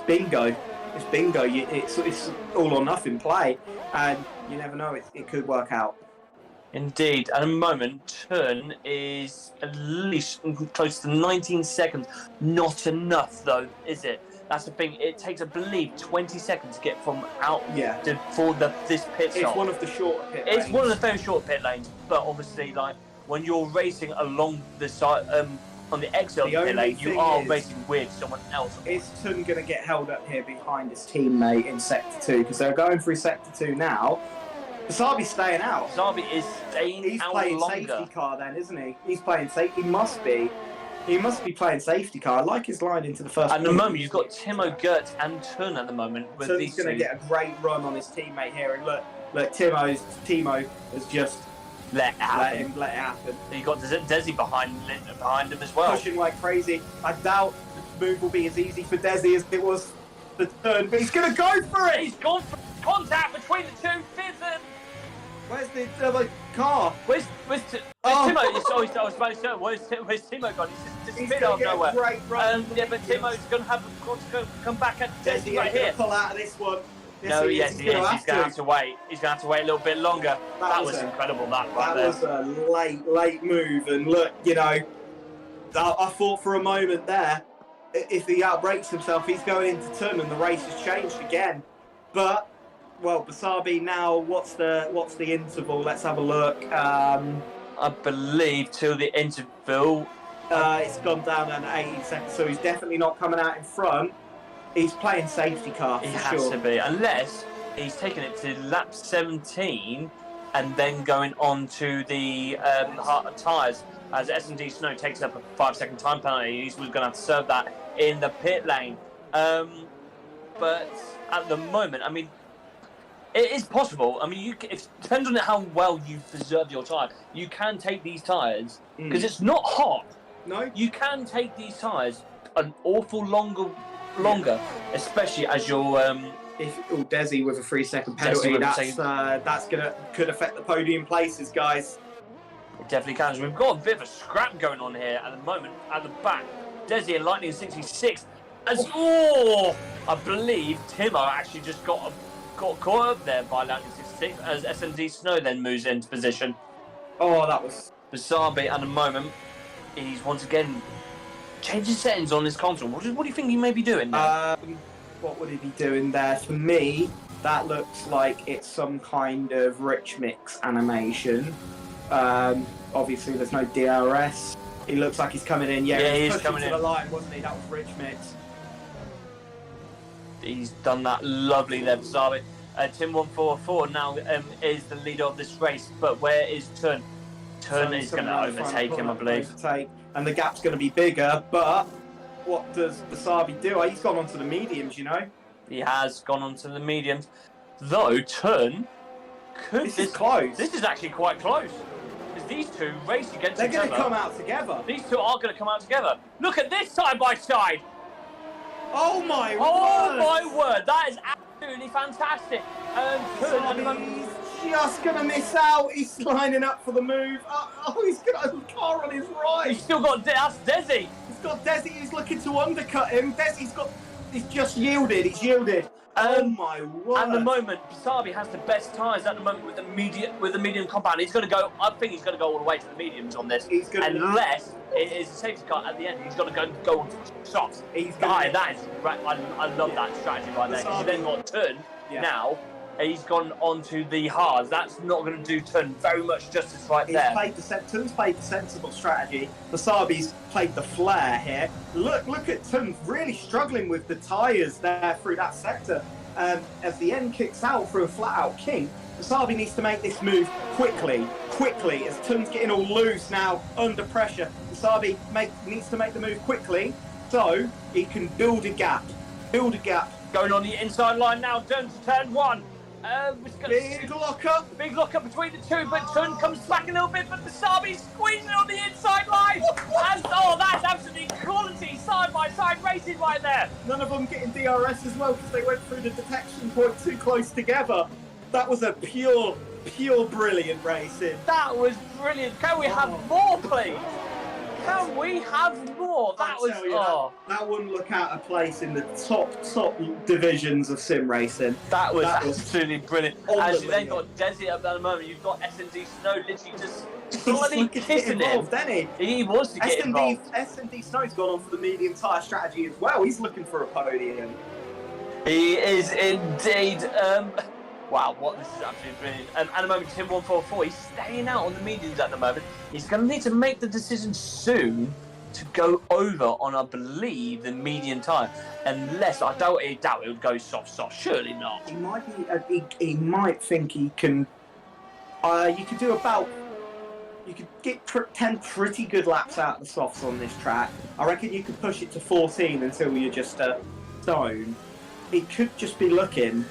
bingo. It's bingo. It's all or nothing play, and you never know. It could work out. Indeed. At the moment, Tun is at least close to 19 seconds. Not enough, though, is it? That's the thing. It takes, I believe, 20 seconds to get from out for this pit stop. It's one of the short pit lanes. It's one of the very short pit lanes, but obviously, when you're racing along the side, on the exit of the pit lane, you are racing with someone else. Is Tun going to get held up here behind his teammate in Sector 2? Because they're going through Sector 2 now. Basabi's staying out. Basabi is staying out. He's playing longer. safety car then, isn't he? He's playing safety. He must be. He must be playing safety car. I like his line into the first. At the moment, you've got Timo, Gert, and Tun at the moment. Tun's going to get a great run on his teammate here, and look, Timo has just let it happen. You got Desi behind him as well, pushing like crazy. I doubt the move will be as easy for Desi as it was for Tun, but he's going to go for it. He's gone for it. contact between the two. Where's the car? Where's Timo? I was about to say, where's Timo gone? He's just disappeared out of nowhere. Great run. But Timo's going to come back at Desi right here. Pull out of this one. Yes, he is. He's going to have to wait. He's going to have to wait a little bit longer. That was incredible. That was a late move. And look, I thought for a moment there, if he outbreaks himself, he's going into turn and the race has changed again. But Basabi now. What's the interval? Let's have a look. I believe till the interval. It's gone down an 80 seconds, so he's definitely not coming out in front. He's playing safety car for sure. He has to be, unless he's taking it to lap 17 and then going on to the tyres, as S&D Snow takes up a 5-second time penalty. He's going to have to serve that in the pit lane. But at the moment, I mean, it is possible. I mean, it depends on how well you've preserved your tyre. You can take these tyres, because it's not hot. No. You can take these tyres an awful longer, especially as you're... Desi with a 3-second penalty, could affect the podium places, guys. It definitely can. So we've got a bit of a scrap going on here at the moment, at the back. Desi and Lightning 66. I believe Timo actually just got caught up there by Lightning 66 as S&D Snow then moves into position. Oh, that was... Basabi at the moment, he's once again changing settings on his console. What do you think he may be doing there? What would he be doing there? For me, that looks like it's some kind of rich mix animation. Obviously, there's no DRS. He looks like he's coming in. Yeah, he's coming in. The line, wasn't he? That was rich mix. He's done that lovely there, Basabi. Tim 144 now is the leader of this race, but where is Tun? Tun is going to overtake him, I believe. And the gap's going to be bigger, but what does Basabi do? He's gone onto the mediums, He has gone onto the mediums. Though, Tun could... This is close. This is actually quite close. Because these two race against each other. They're going to come out together. These two are going to come out together. Look at this side by side. Oh my word! Oh my word! That is absolutely fantastic. He's just going to miss out. He's lining up for the move. He's got a car on his right. He's still got... That's Desi. He's got Desi. He's looking to undercut him. He's just yielded. He's yielded. Oh my word! At the moment, Basabi has the best tyres at the moment with the medium compound. He's going to go. I think he's going to go all the way to the mediums on this. Unless it is a safety car at the end, he's going to go on softs. That is right. I love that strategy right there. He's then got Turn now. He's gone on to the hards. That's not going to do Turn very much justice right there. Tun's played the sensible strategy. Basabi's played the flair here. Look at Tun really struggling with the tyres there through that sector. As the end kicks out through a flat-out king, Basabi needs to make this move quickly, as Tun's getting all loose now under pressure. Basabi needs to make the move quickly so he can build a gap. Going on the inside line now, down to turn one. Big lock-up between the two, but Tun comes back a little bit, but Basabi's squeezing on the inside line. That's absolutely quality side-by-side racing right there. None of them getting DRS as well because they went through the detection point too close together. That was a pure brilliant racing. That was brilliant. Can we have more, please? Can we have more? That wouldn't look out of place in the top divisions of sim racing. That was absolutely brilliant. As you then got Desi up there at the moment, you've got S&D Snow literally just bloody kissing him. He wants to get involved. S&D Snow's gone on for the medium tyre strategy as well. He's looking for a podium. He is indeed. Wow, this is absolutely brilliant. At the moment, Tim 144, he's staying out on the mediums at the moment. He's going to need to make the decision soon to go over on, I believe, the medium tyre. Unless, I doubt it would go soft. Surely not. He might be, he might think he can, you could get 10 pretty good laps out of the softs on this track. I reckon you could push it to 14 until you're just a stone. It could just be looking...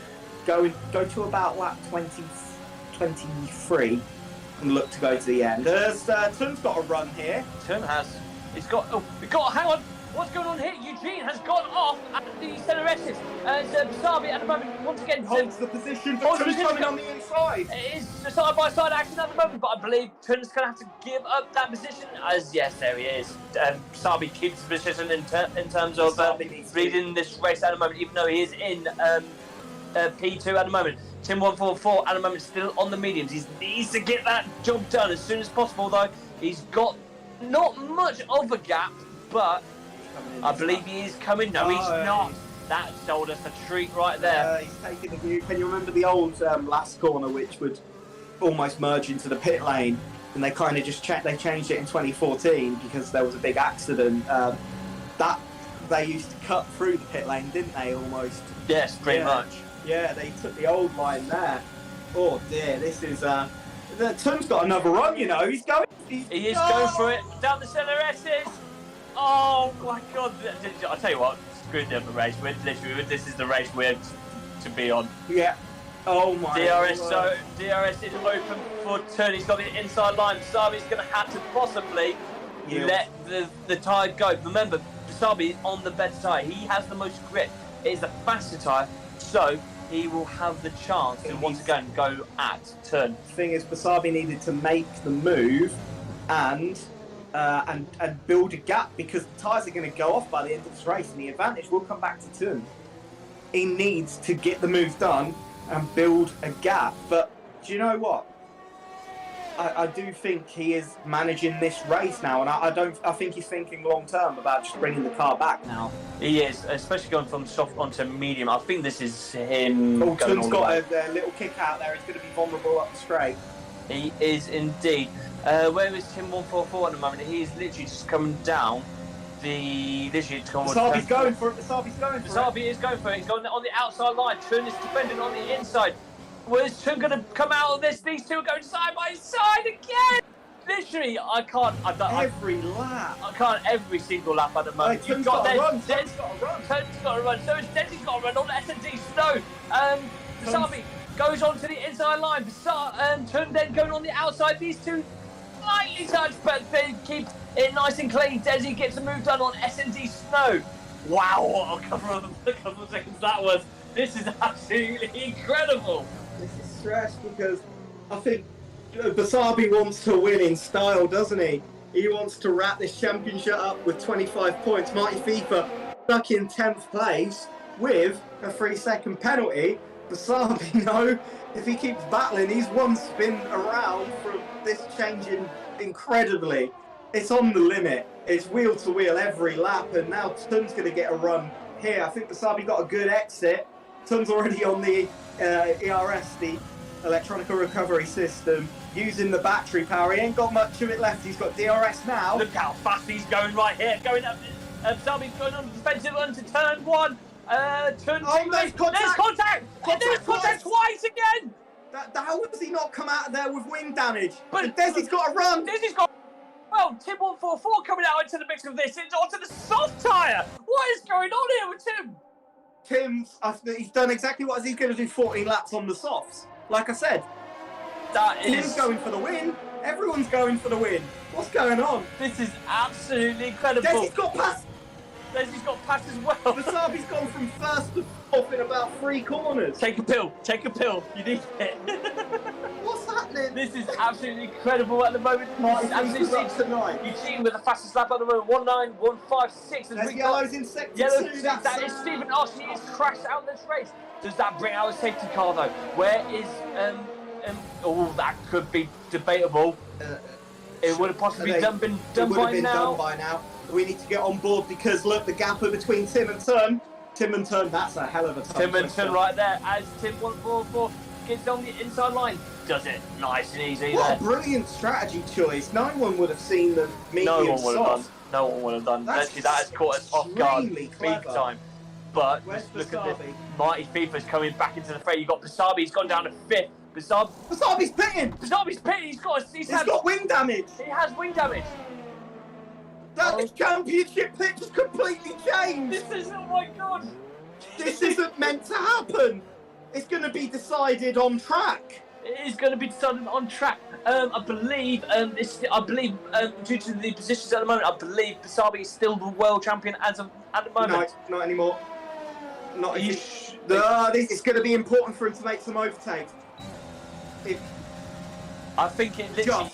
Go to about lap 23 and look to go to the end. Tun's got a run here. Tun has. Hang on. What's going on here? Eugene has gone off at the center exit. Basabi at the moment, once again, holds the position, but Tun's coming on the inside. It is side-by-side action at the moment, but I believe Tun's going to have to give up that position. As yes, there he is. Basabi keeps the position in terms of leading this race at the moment, even though he is in P2 at the moment. Tim 144 at the moment still on the mediums. He needs to get that job done as soon as possible, though. He's got not much of a gap, but I believe he is coming. No, he's not. That sold us a treat right there. He's taking the view. Can you remember the old last corner, which would almost merge into the pit lane? And they kind of just they changed it in 2014 because there was a big accident. That they used to cut through the pit lane, didn't they? Almost. Yes, pretty much. Yeah, they took the old line there. Oh dear, this is. Tun's got another run, you know. He's going. He is going for it down the centre S's. Oh my God! I tell you what, screw the other race. This is the race we're to be on. Yeah. Oh my. DRS. So DRS is open for Tun. He's got the inside line. Basabi's going to have to possibly let the tyre go. Remember, Basabi is on the better tyre. He has the most grip. It is the faster tyre, so he will have the chance to once again go at Tun. The thing is, Basabi needed to make the move and build a gap because the tyres are going to go off by the end of this race, and the advantage will come back to Tun. He needs to get the move done and build a gap. But do you know what? I do think he is managing this race now, and I think he's thinking long term about just bringing the car back now. He is, especially going from soft onto medium. I think this is him. Tun's got a little kick out there. He's going to be vulnerable up the straight. He is indeed. Where is Tim 144 at the moment? He is literally just coming down Basabi's going for it. Basabi is going for it. He's going on the outside line. Tun is defending on the inside. Where's Tun going to come out of this? These two are going side by side again. Literally, I can't. Every lap. I can't every single lap at the moment. Tun's got to run. Tun's got to run. So is Desi's got to run on the S&D snow. Basabi goes on to the inside line. Tun then going on the outside. These two slightly touch, but they keep it nice and clean. Desi gets a move done on S&D snow. Wow, what a couple of seconds that was. This is absolutely incredible. This is stress because I think Basabi wants to win in style, doesn't he? He wants to wrap this championship up with 25 points. Marty FIFA stuck in 10th place with a 3-second penalty. Basabi, no, if he keeps battling, he's one spin around from this changing incredibly. It's on the limit. It's wheel to wheel every lap, and now Tun's going to get a run here. I think Basabi got a good exit. Tun's already on the ERS, the electronic recovery system, using the battery power. He ain't got much of it left. He's got DRS now. Look how fast he's going right here. Going up. Basabi's going on the defensive onto turn one. Turn two. There's contact. There's contact twice again. How has he not come out of there with wing damage? But Desi's got to run. Desi's got. Well, Tim 144 coming out into the mix of this. It's onto the soft tyre. What is going on here with Tim? He's done exactly what he's going to do, 14 laps on the softs. Like I said, Tim's going for the win. Everyone's going for the win. What's going on? This is absolutely incredible. Desi's got past as well. Basabi's gone from first to fourth in about 3 corners. Take a pill. You need it. What's happening? This is absolutely incredible at the moment. Eugene with the fastest lap at the moment, 19156. There's yellows in sector 2. That is Stephen Archie. He has crashed out this race. Does that bring out a safety car though? Where is that could be debatable. It would have possibly been done by now. We need to get on board because look, the gap between Tim and Tun, that's a hell of a time. Tim and Tun right there as Tim 144 gets on the inside line. Does it nice and easy. What a brilliant strategy choice. No one would have seen the medium soft. No one would have done. Actually, that has caught us off guard big time. But look at this. Marty FIFA's coming back into the fray. You've got Basabi, he's gone down to 5th. Basabi's pitting! He's got wing damage! He has wing damage! That championship pitch has completely changed! Oh my God! This isn't meant to happen! It's going to be decided on track! is going to be decided on track. I believe due to the positions at the moment, I believe Basabi is still the world champion at the moment. No, not anymore. Not if it's going to be important for him to make some overtakes. I think it literally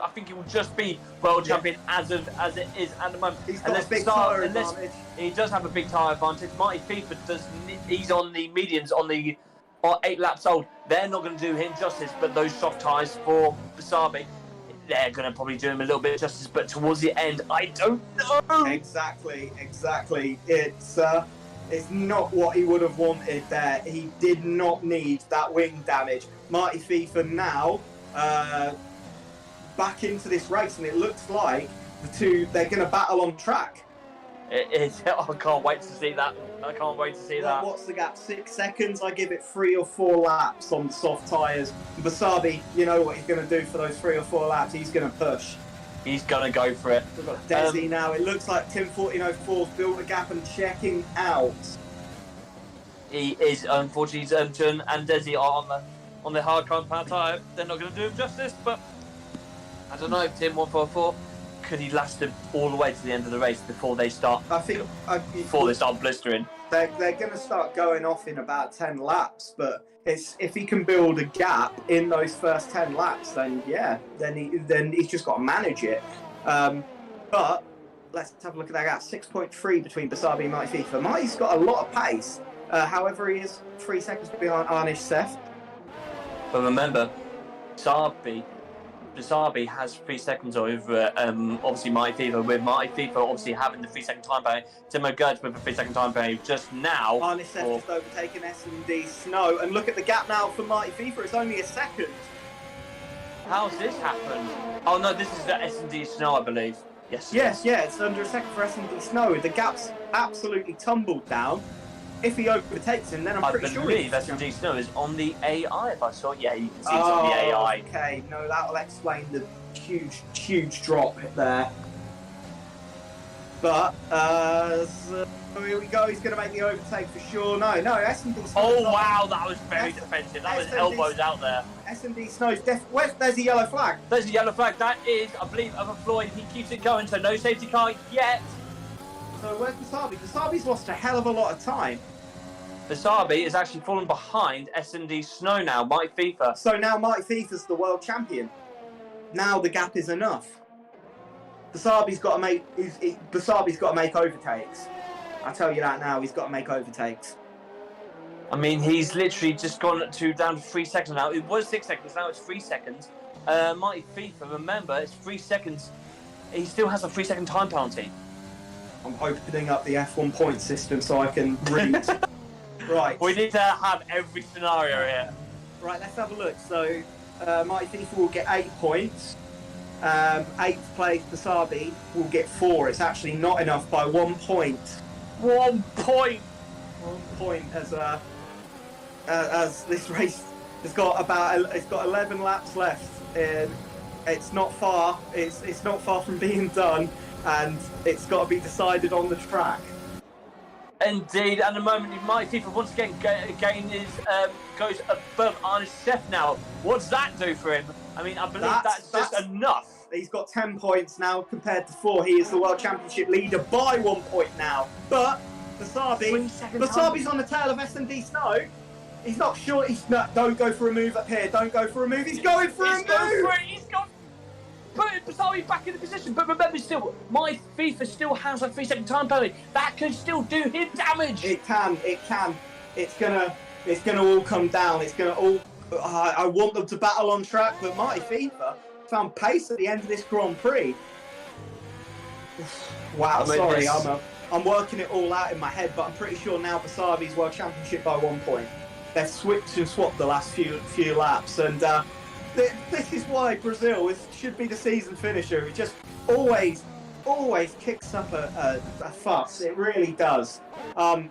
I think he will just be world champion as it is at the moment. He's got a big tyre advantage. He does have a big tyre advantage. Mighty FIFA he's on the medians on 8 laps old. They're not going to do him justice, but those soft tyres for Basabi, they're going to probably do him a little bit of justice. But towards the end, I don't know. Exactly. It's not what he would have wanted there. He did not need that wing damage. Mighty FIFA now back into this race, and it looks like they're going to battle on track. It is. I can't wait to see that. What's the gap? 6 seconds? I give it 3 or 4 laps on the soft tyres. Basabi, you know what he's going to do for those 3 or 4 laps. He's going to push. He's going to go for it. We've got Desi now. It looks like Tim 1404's built a gap and checking out. He is, unfortunately, Jun and Desi are on the hard compound tyre. They're not going to do him justice, but I don't know. Tim 144, could he last him all the way to the end of the race before they start? Before they start blistering. They're going to start going off in about 10 laps, but if he can build a gap in those first 10 laps, then he's just got to manage it. But let's have a look at that gap. 6.3 between Basabi and Mighty FIFA. Mighty's got a lot of pace. However, he is 3 seconds behind Arnish Seth. But remember, Basabi has 3 seconds over obviously Mighty FIFA, with Mighty FIFA obviously having the 3-second time penalty. Timo Gertz with a 3-second time penalty just now. Arnish Seth just overtaken S&D Snow, and look at the gap now for Mighty FIFA. It's only a second. How's this happened? Oh no, this is the S&D Snow, I believe. Yes, it's under a second for S&D Snow. The gap's absolutely tumbled down. If he overtakes him, then I'm pretty sure. I believe S&D Snow is on the AI. If I saw it, yeah, you can see it's on the AI. Okay, no, that'll explain the huge drop there. But so here we go. He's going to make the overtake for sure. No, S&D Snow. Oh wow, that was very defensive. That was elbows out there. S&D Snow's there's a yellow flag. There's a yellow flag. That is, I believe, Other Floyd. He keeps it going, so no safety car yet. So where's Basabi? Basabi's lost a hell of a lot of time. Basabi is actually fallen behind S&D Snow now, Mighty FIFA. So now Mighty FIFA's the world champion. Now the gap is enough. Basabi's got to make overtakes. I tell you that now, he's got to make overtakes. I mean, he's literally just gone down to 3 seconds now. It was 6 seconds, now it's 3 seconds. Mighty FIFA, remember, it's 3 seconds. He still has a 3-second time penalty. I'm opening up the F1 point system so I can read. Right. We need to have every scenario here. Right, let's have a look. So, Mighty FIFA will get 8 points. 8th place, Basabi, will get 4. It's actually not enough by 1 point. 1 point! 1 point as this race has got 11 laps left. It's not far. It's not far from being done, and it's got to be decided on the track. Indeed, and the moment Mighty FIFA once again goes above Arnish Seth now. What's that do for him? I mean, I believe that's just enough. He's got 10 points now compared to 4. He is the World Championship leader by 1 point now. But Basabi's on the tail of S&D Snow. He's not sure. Don't go for a move up here. Don't go for a move. He's going for a move. He's got Basabi back in the position. But remember, still, Mighty FIFA still has a 3-second time penalty. That can still do him damage. It can. It's gonna all come down. It's gonna all. I want them to battle on track, but Mighty FIFA found pace at the end of this Grand Prix. Wow, sorry, I'm working it all out in my head, but I'm pretty sure now Basabi's World Championship by 1 point. They've switched and swapped the last few laps, and this is why Brazil should be the season finisher. It just always kicks up a fuss. It really does. I'm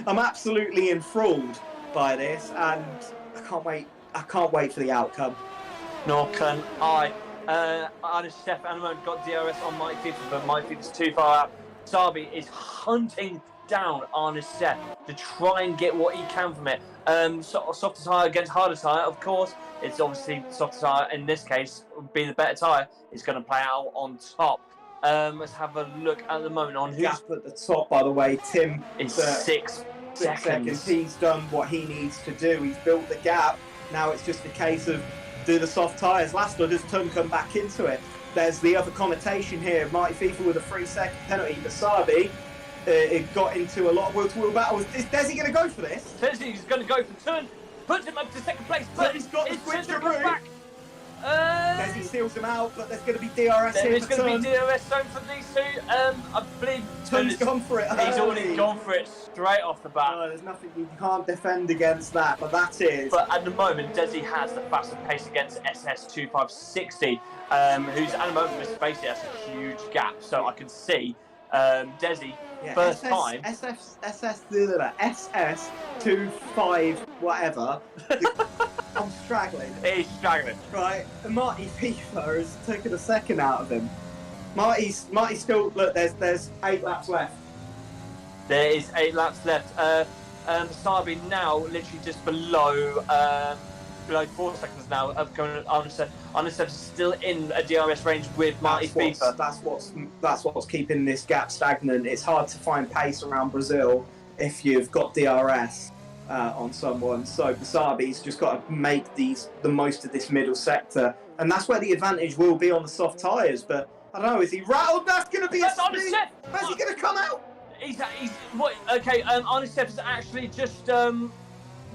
absolutely enthralled by this, and I can't wait. I can't wait for the outcome. Nor can I. Arnish Seth at the moment got DRS on Mighty FIFA, but Mighty FIFA's too far out. Basabi is hunting down Arne Sepp to try and get what he can from it. Softer tyre against harder tyre, of course. It's obviously softer tyre, in this case, being the better tyre, is going to play out on top. Let's have a look at the moment on who's... Gap at the top, by the way, Tim. Is 6 seconds. He's done what he needs to do. He's built the gap. Now it's just a case of, do the soft tyres last, or does Tun come back into it? There's the other commentation here. Marty FIFA with a 3-second penalty. Basabi, it got into a lot of wheel-to-wheel battles. Is Desi going to go for this? Desi's going to go for Tun. Puts him up to second place, but he's got the switcheroo. Back. Desi seals him out, but there's going to be DRS here. There's going to be DRS zone for these two. I believe Tun's gone for it. He's already gone for it straight off the bat. There's nothing, you can't defend against that, but that is. But at the moment, Desi has the fastest pace against SS2560, who's at the moment, Mr. Spacey, has a huge gap. So I can see Desi, first time. SS25 whatever. I'm straggling. He's straggling. Right, and Marty FIFA has taken a second out of him. Marty's still, look, there's 8 laps left. There is 8 laps left. Sabi now literally just below 4 seconds now of coming on. Arne Sepp is still in a DRS range with Marty FIFA. That's what's keeping this gap stagnant. It's hard to find pace around Brazil if you've got DRS on someone. So Basabi's just got to make the most of this middle sector, and that's where the advantage will be on the soft tyres. But I don't know, is he rattled? That's going to be a speed. Where's he going to come out? He's what? Okay, Arne Sepp has actually just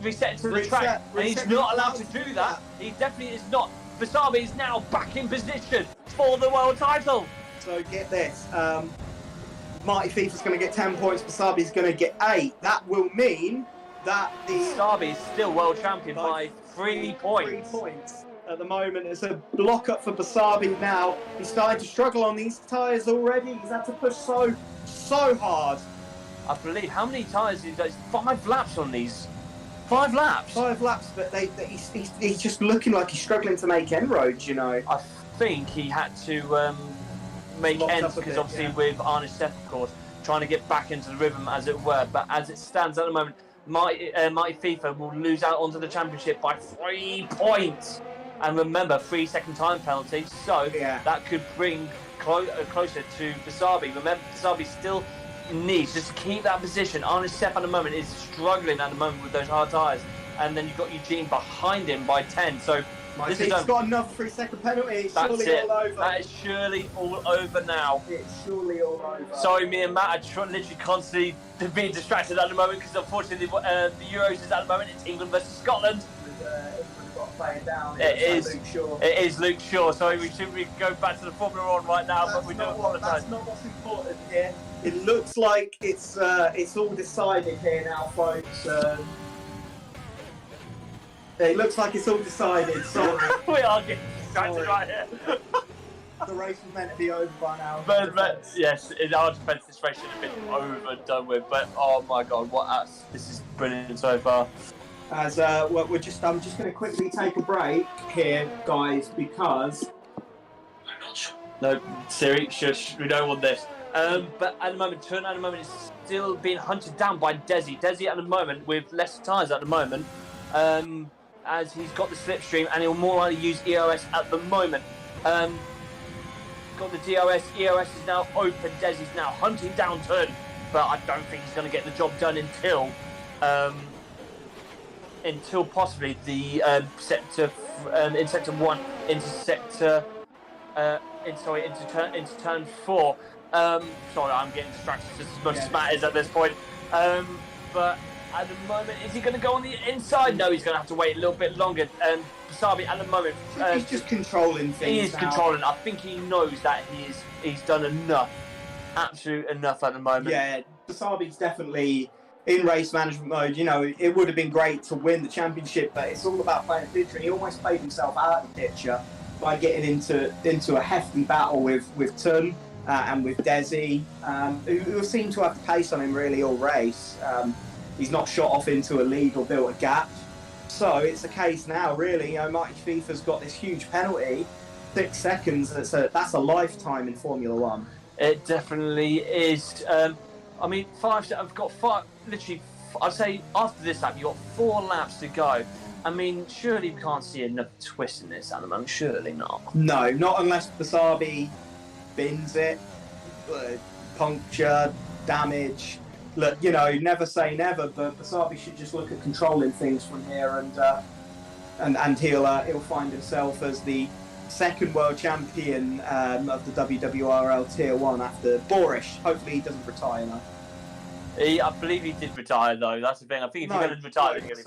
reset to the track, and he's not allowed to do that. He definitely is not. Basabi is now back in position for the world title. So get this, Marty FIFA's going to get 10 points, Basabi's going to get 8. That will mean that Basabi is still world champion by 3 points. 3 points at the moment. It's a block up for Basabi now. He's starting to struggle on these tyres already. He's had to push so hard. I believe, how many tyres he does? 5 laps on these. 5 laps? 5 laps, but he's just looking like he's struggling to make inroads, you know. I think he had to make ends, because obviously with Arne Sepp, of course, trying to get back into the rhythm, as it were. But as it stands at the moment, Mighty FIFA will lose out onto the championship by 3 points. And remember, 3-second time penalty, so that could bring closer to Basabi. Remember, Basabi still needs just to keep that position. Arne Sepp at the moment is struggling at the moment with those hard tyres, and then you've got Eugene behind him by 10. So this is got another 3-second penalty. It's surely all over. That is surely all over now. It's surely all over. Sorry, me and Matt are literally constantly being distracted at the moment, because unfortunately the Euros is at the moment. It's England versus Scotland. Playing down. It is Luke Shaw. Sorry, we should go back to the Formula 1 right now, but we do apologise. That's not what's important here. It looks like it's all decided here now, folks. It looks like it's all decided. Sorry. We are getting distracted right here. The race was meant to be over by now. But yes, in our defence, this race should have been over and done with. But oh my God, this is brilliant so far. As I'm just going to quickly take a break here, guys, because no, Siri, shush, we don't want this. But at the moment, Turn at the moment is still being hunted down by Desi. Desi at the moment with less tyres at the moment, as he's got the slipstream, and he'll more likely use EOS at the moment. Got the DRS. EOS is now open. Desi's now hunting down Turn, but I don't think he's going to get the job done until possibly the sector in sector 1 into sector into turn 4. Sorry, I'm getting distracted just as much as Matt is at this point. But at the moment, is he going to go on the inside? No, he's going to have to wait a little bit longer. Basabi at the moment, he's just controlling things. He is controlling. I think he knows that he's done enough, absolute enough at the moment. Yeah, Basabi's definitely in race management mode. You know, it would have been great to win the championship, but it's all about playing the picture. And he almost played himself out of the picture by getting into a hefty battle with Tun and with Desi, who seem to have the pace on him really all race. He's not shot off into a lead or built a gap. So it's a case now, really. You know, Marty FIFA's got this huge penalty, 6 seconds. That's a lifetime in Formula 1. It definitely is. I mean, I've got five. Literally, I'd say after this lap, you've got 4 laps to go. I mean, surely we can't see another twist in this at the moment. Surely not. No, not unless Basabi bins it, puncture, damage. Look, never say never, but Basabi should just look at controlling things from here, and he'll find himself as the second world champion of the WWRL Tier 1 after Borish. Hopefully he doesn't retire now. I believe he did retire, though. That's the thing. I think if he's going to retire, he's going to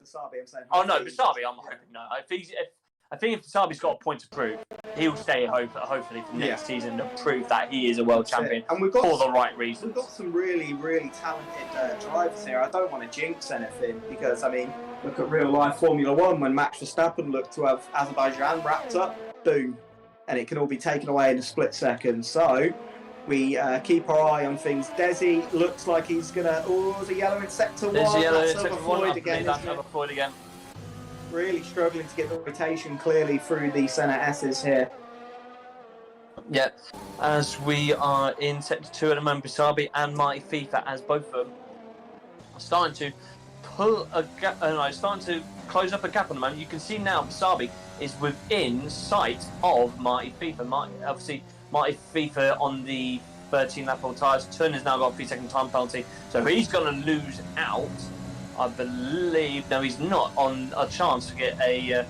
Basabi, I'm saying. Oh, no, Basabi, I'm hoping no. I think if Basabi's got a point to prove, he'll stay hopefully for next season to prove that he is a world champion and we've got for the right reasons. We've got some really, really talented drivers here. I don't want to jinx anything because, I mean, look at real-life Formula 1 when Max Verstappen looked to have Azerbaijan wrapped up, boom, and it can all be taken away in a split second. So we keep our eye on things. Desi looks like he's going to... Oh, there's a yellow in Sector 1. There's a yellow in Sector Sector 1 again. That's over Floyd again. Really struggling to get the rotation clearly through the centre S's here. Yeah, as we are in Sector 2 at the moment, Basabi and Mighty FIFA, as both of them are starting to pull a gap, starting to close up a gap on the moment. You can see now Basabi is within sight of Mighty FIFA. Obviously, Mighty FIFA on the 13 lap old tyres. Turner's now got a 3-second time penalty, so he's going to lose out. I believe, no, he's not on a chance to get a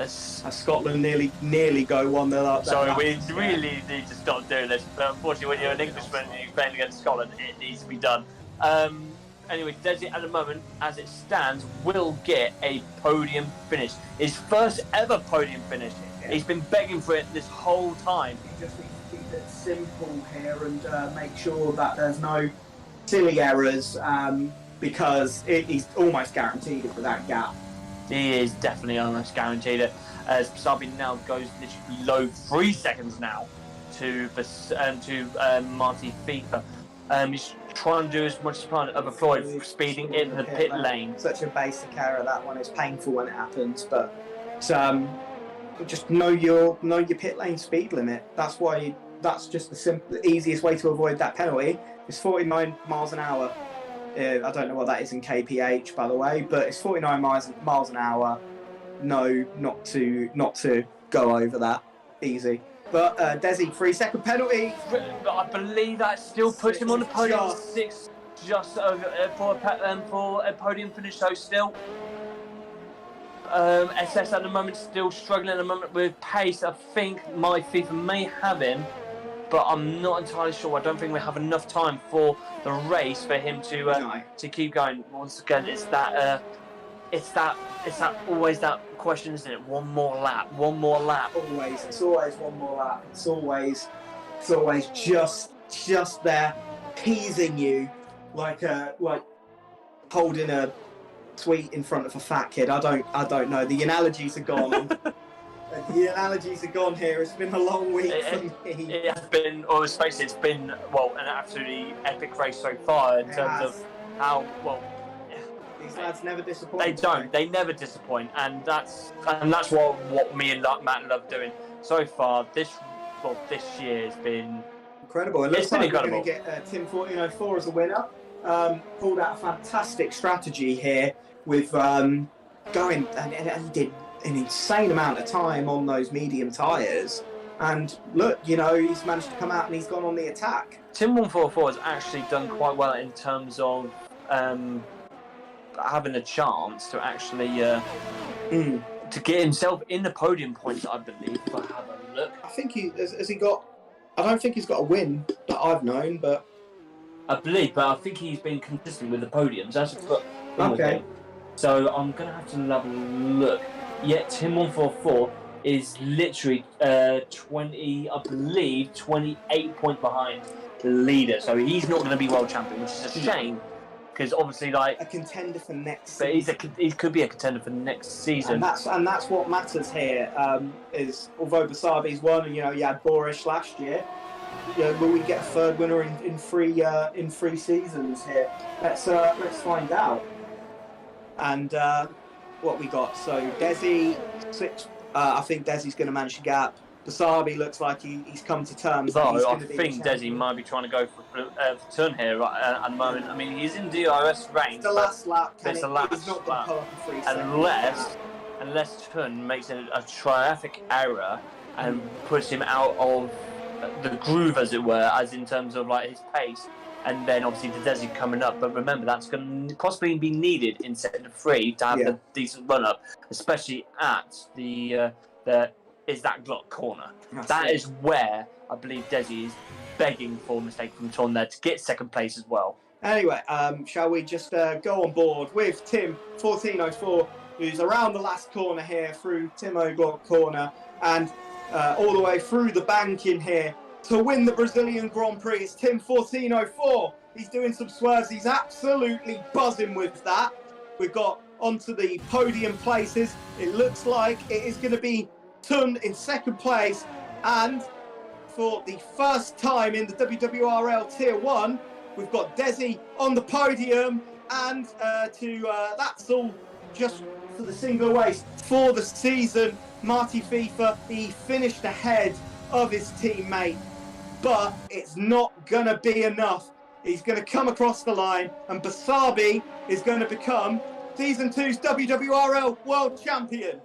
Scotland nearly go 1-0 up. So we really need to stop doing this. But unfortunately, when you're an Englishman and you're playing against Scotland, it needs to be done. Anyway, Desi at the moment, as it stands, will get a podium finish. His first ever podium finish. Yeah. He's been begging for it this whole time. He just needs to keep it simple here and make sure that there's no silly errors. Because he's almost guaranteed it for that gap. He is definitely almost guaranteed it. As Basabi now goes literally below 3 seconds now to Marty FIFA. He's trying to do as much as he can of Floyd, speeding in the pit lane. Such a basic error, that one. It's painful when it happens, but just know your pit lane speed limit. That's just the easiest way to avoid that penalty. It's 49 miles an hour. I don't know what that is in kph, by the way, but it's 49 miles an hour. No, not to go over that. Easy. But Desi, 3-second penalty. But I believe that still puts him on the podium. Just over for a podium finish. So still, SS at the moment still struggling at the moment with pace. I think my FIFA may have him, but I'm not entirely sure. I don't think we have enough time for the race for him to keep going. Once again, it's always that question, isn't it? One more lap. Always, it's always one more lap. It's always just there, teasing you like holding a sweet in front of a fat kid. I don't know. The analogies are gone. The analogies are gone here. It's been a long week for me. It has been, or let's face it, it's been an absolutely epic race so far in terms of how these lads never disappoint. They never disappoint, and that's what me and Matt love doing so far. This year has been incredible. It looks like we're going to get Tim 1404 as a winner. Pulled out a fantastic strategy here with going, and he did an insane amount of time on those medium tyres, and look, he's managed to come out and he's gone on the attack. Tim 144 has actually done quite well in terms of having a chance to actually to get himself in the podium points, I believe. If I have a look, I think has he got? I don't think he's got a win that I've known, but I think he's been consistent with the podiums. That's okay. So I'm gonna have to have a look. Yet Tim 144 is literally 28 points behind the leader. So he's not going to be world champion, which is a shame. Because obviously, a contender for next season. He could be a contender for next season. And that's what matters here. Is although Basabi's won, and you had Borish last year, will we get a third winner in three seasons here? Let's find out. And what we got? So Desi 6. I think Desi's going to manage the gap. Basabi looks like he's come to terms. So that he's I going to be think the Desi champion. might be trying to go for turn here right at the moment. I mean, he's in DRS range. The last lap, it's the he's last not going to lap. pull up a 3 second Unless Tun makes a traffic error and puts him out of the groove, as it were, as in terms of like his pace, and then obviously the Desi coming up. But remember, that's going to possibly be needed in sector 3 to have a decent run up, especially at the is that Glock corner. That is where I believe Desi is begging for a mistake from Tun there to get second place as well. Anyway, shall we just go on board with Tim 1404, who's around the last corner here through Timo Glock corner and all the way through the banking here to win the Brazilian Grand Prix. It's Tim 1404. He's doing some swerves. He's absolutely buzzing with that. We've got onto the podium places. It looks like it is going to be Tun in second place, and for the first time in the WWRL Tier 1, we've got Desi on the podium, and that's all just for the single race for the season. Marty FIFA, he finished ahead of his teammate, but it's not going to be enough. He's going to come across the line, and Basabi is going to become Season 2's WWRL World Champion.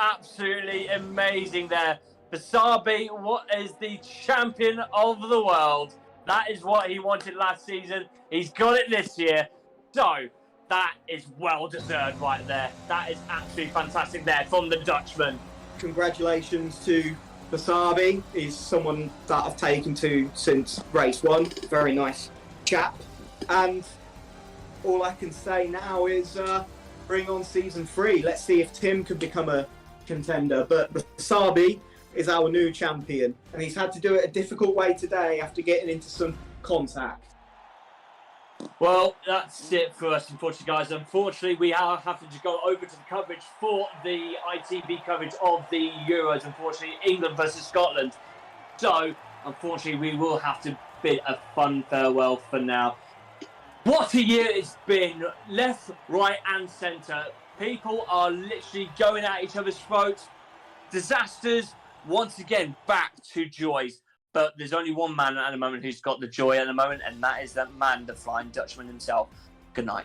Absolutely amazing there. Basabi, what is the champion of the world? That is what he wanted last season. He's got it this year. So, that is well deserved right there. That is absolutely fantastic there from the Dutchman. Congratulations to Basabi. He's someone that I've taken to since race 1. Very nice chap. And all I can say now is bring on season 3. Let's see if Tim can become a contender. But Basabi is our new champion, and he's had to do it a difficult way today after getting into some contact. Well, that's it for us, unfortunately, guys. Unfortunately, we are having to go over to the coverage for the ITV coverage of the Euros. Unfortunately, England versus Scotland. So, unfortunately, we will have to bid a fun farewell for now. What a year it's been. Left, right and centre. People are literally going at each other's throats. Disasters, once again, back to joys. But there's only one man at the moment who's got the joy at the moment, and that is that man, the Flying Dutchman himself. Good night.